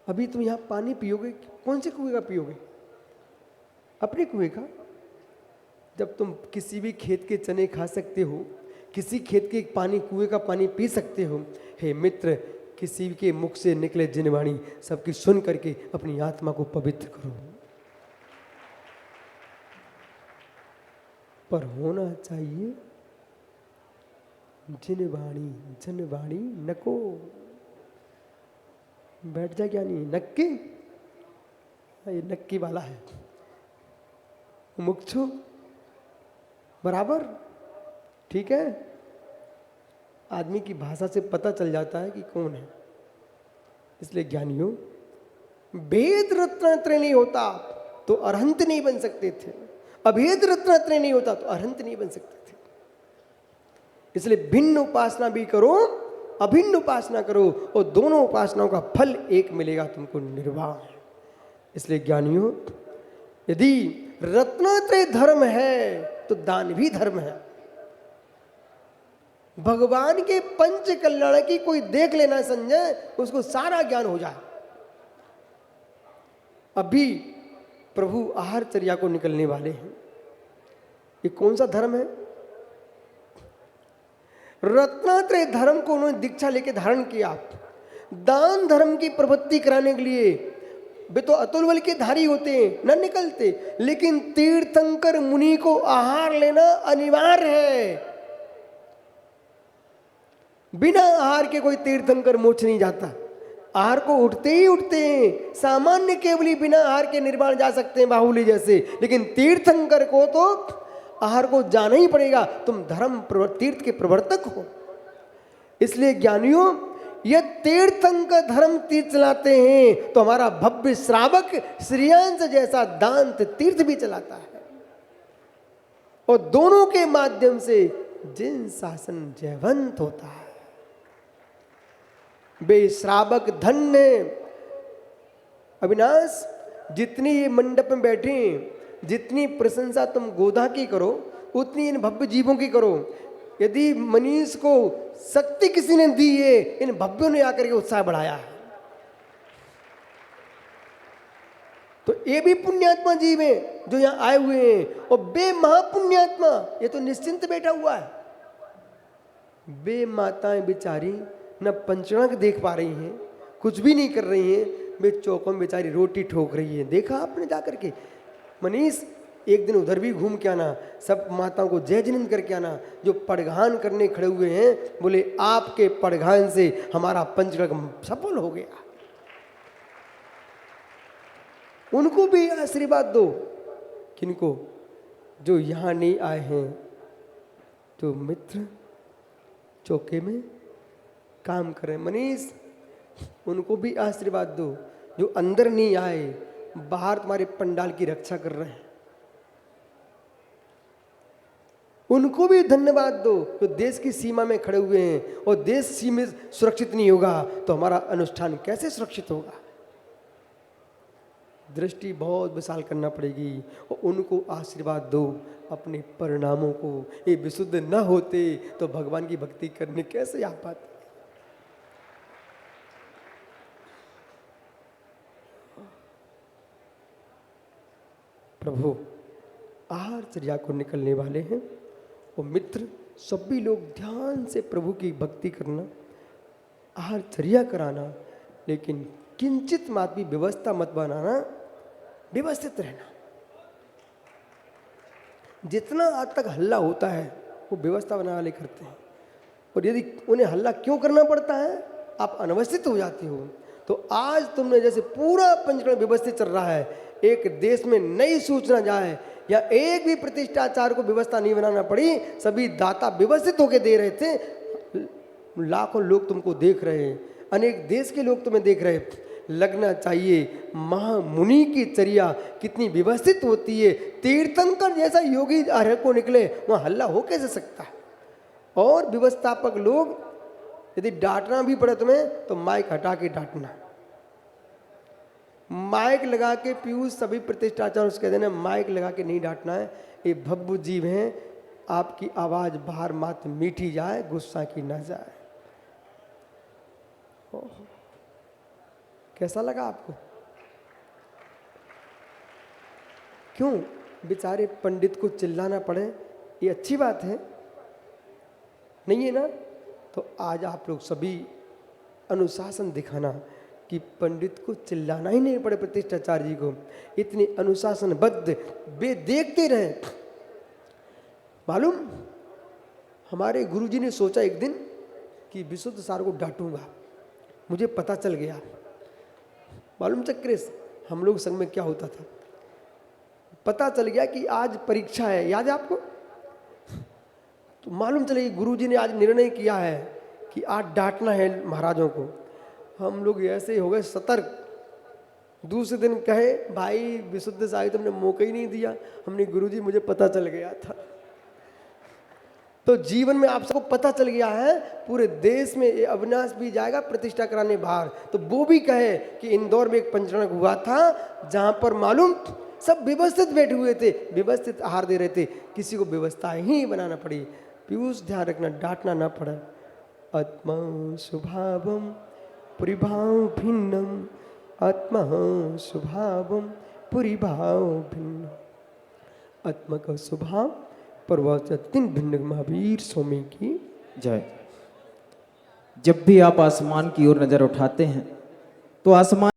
अभी तुम यहां पानी पियोगे, कौन से कुएं का पियोगे? अपने कुएं का। जब तुम किसी भी खेत के चने खा सकते हो, किसी खेत के पानी, कुएं का पानी पी सकते हो, हे मित्र किसी के मुख से निकले जिनवाणी सबकी सुन करके अपनी आत्मा को पवित्र करो। पर होना चाहिए जिनवाणी, जनवाणी नको। बैठ जा ज्ञानी, नक्की, ये नक्की वाला है, मुक्षु बराबर, ठीक है। आदमी की भाषा से पता चल जाता है कि कौन है। इसलिए ज्ञानियों, भेद रत्नत्रय नहीं होता तो अरहंत नहीं बन सकते थे, अभेद रत्नत्रय नहीं होता तो अरहंत नहीं बन सकते थे। इसलिए भिन्न उपासना भी करो, अभिन्न उपासना करो, और दोनों उपासनाओं का फल एक मिलेगा तुमको, निर्वाह। इसलिए ज्ञानियों, यदि रत्नत्रय धर्म है तो दान भी धर्म है। भगवान के पंच कल्याण की कोई देख लेना संजय, उसको सारा ज्ञान हो जाए। अभी प्रभु आहारचर्या को निकलने वाले हैं। ये कौन सा धर्म है? रत्नात्रय धर्म को उन्होंने दीक्षा लेके धारण किया। दान धर्म की प्रवृत्ति कराने के लिए वे तो अतुल बल के धारी होते हैं, न निकलते, लेकिन तीर्थंकर मुनि को आहार लेना अनिवार्य है। बिना आहार के कोई तीर्थंकर मोक्ष नहीं जाता। आहार को उठते ही उठते हैं। सामान्य केवल ही बिना आहार के निर्वाण जा सकते हैं, बाहुली जैसे, लेकिन तीर्थंकर को तो आहार को जाना ही पड़ेगा। तुम धर्म तीर्थ के प्रवर्तक हो। इसलिए ज्ञानियों, यह तीर्थंकर धर्म तीर्थ चलाते हैं तो हमारा भव्य श्रावक श्रीयांश जैसा दांत तीर्थ भी चलाता है। और दोनों के माध्यम से जिन शासन जयवंत होता है। बे श्रावक धन्य। अविनाश, जितनी ये मंडप में बैठे, जितनी प्रशंसा तुम गोदा की करो, उतनी इन भव्य जीवों की करो। यदि मनीष को शक्ति किसी ने दी है, इन भव्यों ने आकर के उत्साह बढ़ाया है। तो ये भी पुण्यात्मा जीव है जो यहां आए हुए हैं। और बे महापुण्यात्मा, ये तो निश्चिंत बैठा हुआ है। बे माताएं बेचारी न पंचणक देख पा रही हैं, कुछ भी नहीं कर रही हैं, वे चौकों में बेचारी रोटी ठोक रही है। देखा आपने जाकर के? मनीष, एक दिन उधर भी घूम के आना, सब माताओं को जय जिनंद करके आना। जो पड़घान करने खड़े हुए हैं, बोले आपके पड़घान से हमारा पंचणक सफल हो गया। उनको भी आशीर्वाद दो। किनको? जो यहाँ नहीं आए हैं, जो मित्र चौके में काम करें। मनीष, उनको भी आशीर्वाद दो। जो अंदर नहीं आए, बाहर तुम्हारे पंडाल की रक्षा कर रहे हैं, उनको भी धन्यवाद दो। जो देश की सीमा में खड़े हुए हैं, और देश सीमा सुरक्षित नहीं होगा तो हमारा अनुष्ठान कैसे सुरक्षित होगा? दृष्टि बहुत विशाल करना पड़ेगी, और उनको आशीर्वाद दो अपने परिणामों को। ये विशुद्ध न होते तो भगवान की भक्ति करने कैसे आ पाते? प्रभु आहारचर्या को निकलने वाले हैं, और मित्र सभी लोग ध्यान से प्रभु की भक्ति करना, आहारचर्या कराना, लेकिन किंचित मात्र भी व्यवस्था मत बनाना, व्यवस्थित रहना। जितना आज तक हल्ला होता है वो व्यवस्था बनाने वाले करते हैं, और यदि उन्हें हल्ला क्यों करना पड़ता है, आप अनवस्थित हो जाते हो। तो आज तुमने जैसे पूरा पंचकर्म व्यवस्थित चल रहा है, एक देश में नई सूचना जाए या एक भी प्रतिष्ठाचार को व्यवस्था नहीं बनाना पड़ी, सभी दाता व्यवस्थित होकर दे रहे थे। लाखों लोग तुमको देख रहे हैं, अनेक देश के लोग तुम्हें देख रहे हैं। लगना चाहिए महामुनि की चर्या कितनी व्यवस्थित होती है। तीर्थंकर जैसा योगी आर्य को निकले, वहाँ हल्ला हो कैसे सकता है? और व्यवस्थापक लोग यदि डांटना भी पड़े तुम्हें तो माइक हटा के डांटना। माइक लगा के पीयूष सभी प्रतिष्ठाचार उसके देना, माइक लगा के नहीं डांटना है। ये भव्य जीव हैं, आपकी आवाज बाहर मात्र मीठी जाए, गुस्सा की ना जाए। कैसा लगा आपको? क्यों बेचारे पंडित को चिल्लाना पड़े? ये अच्छी बात है नहीं है ना? तो आज आप लोग सभी अनुशासन दिखाना कि पंडित को चिल्लाना ही नहीं पड़े, प्रतिष्ठाचार्य जी को। इतने अनुशासनबद्ध वे देखते रहे। मालूम, हमारे गुरुजी ने सोचा एक दिन कि विशुद्ध सार को डांटूंगा। मुझे पता चल गया। मालूम चक्रेश, हम लोग संग में क्या होता था? पता चल गया कि आज परीक्षा है, याद है आपको? तो मालूम चले गुरुजी ने आज निर्णय किया है कि आज डांटना है महाराजों को। हम लोग ऐसे ही हो गए सतर्क। दूसरे दिन कहे, भाई विशुद्ध साई तुमने मौका ही नहीं दिया। हमने, गुरुजी मुझे पता चल गया था। तो जीवन में आप सबको पता चल गया है, पूरे देश में ये अविनाश भी जाएगा प्रतिष्ठा कराने बाहर। तो वो भी कहे कि इंदौर में एक पंचरण हुआ था, जहां पर मालूम सब व्यवस्थित बैठे हुए थे, व्यवस्थित आहार दे रहे थे, किसी को व्यवस्था ही बनाना पड़ी। पीयूष ध्यान रखना, डांटना ना पड़ा। आत्मा स्वभावम पुरीभाव भिन्नम, आत्मा स्वभावम पुरीभाव भिन्न। आत्मा का स्वभाव परवाचतिन भिन्न। महावीर स्वामी की जय। जब भी आप आसमान की ओर नजर उठाते हैं तो आसमान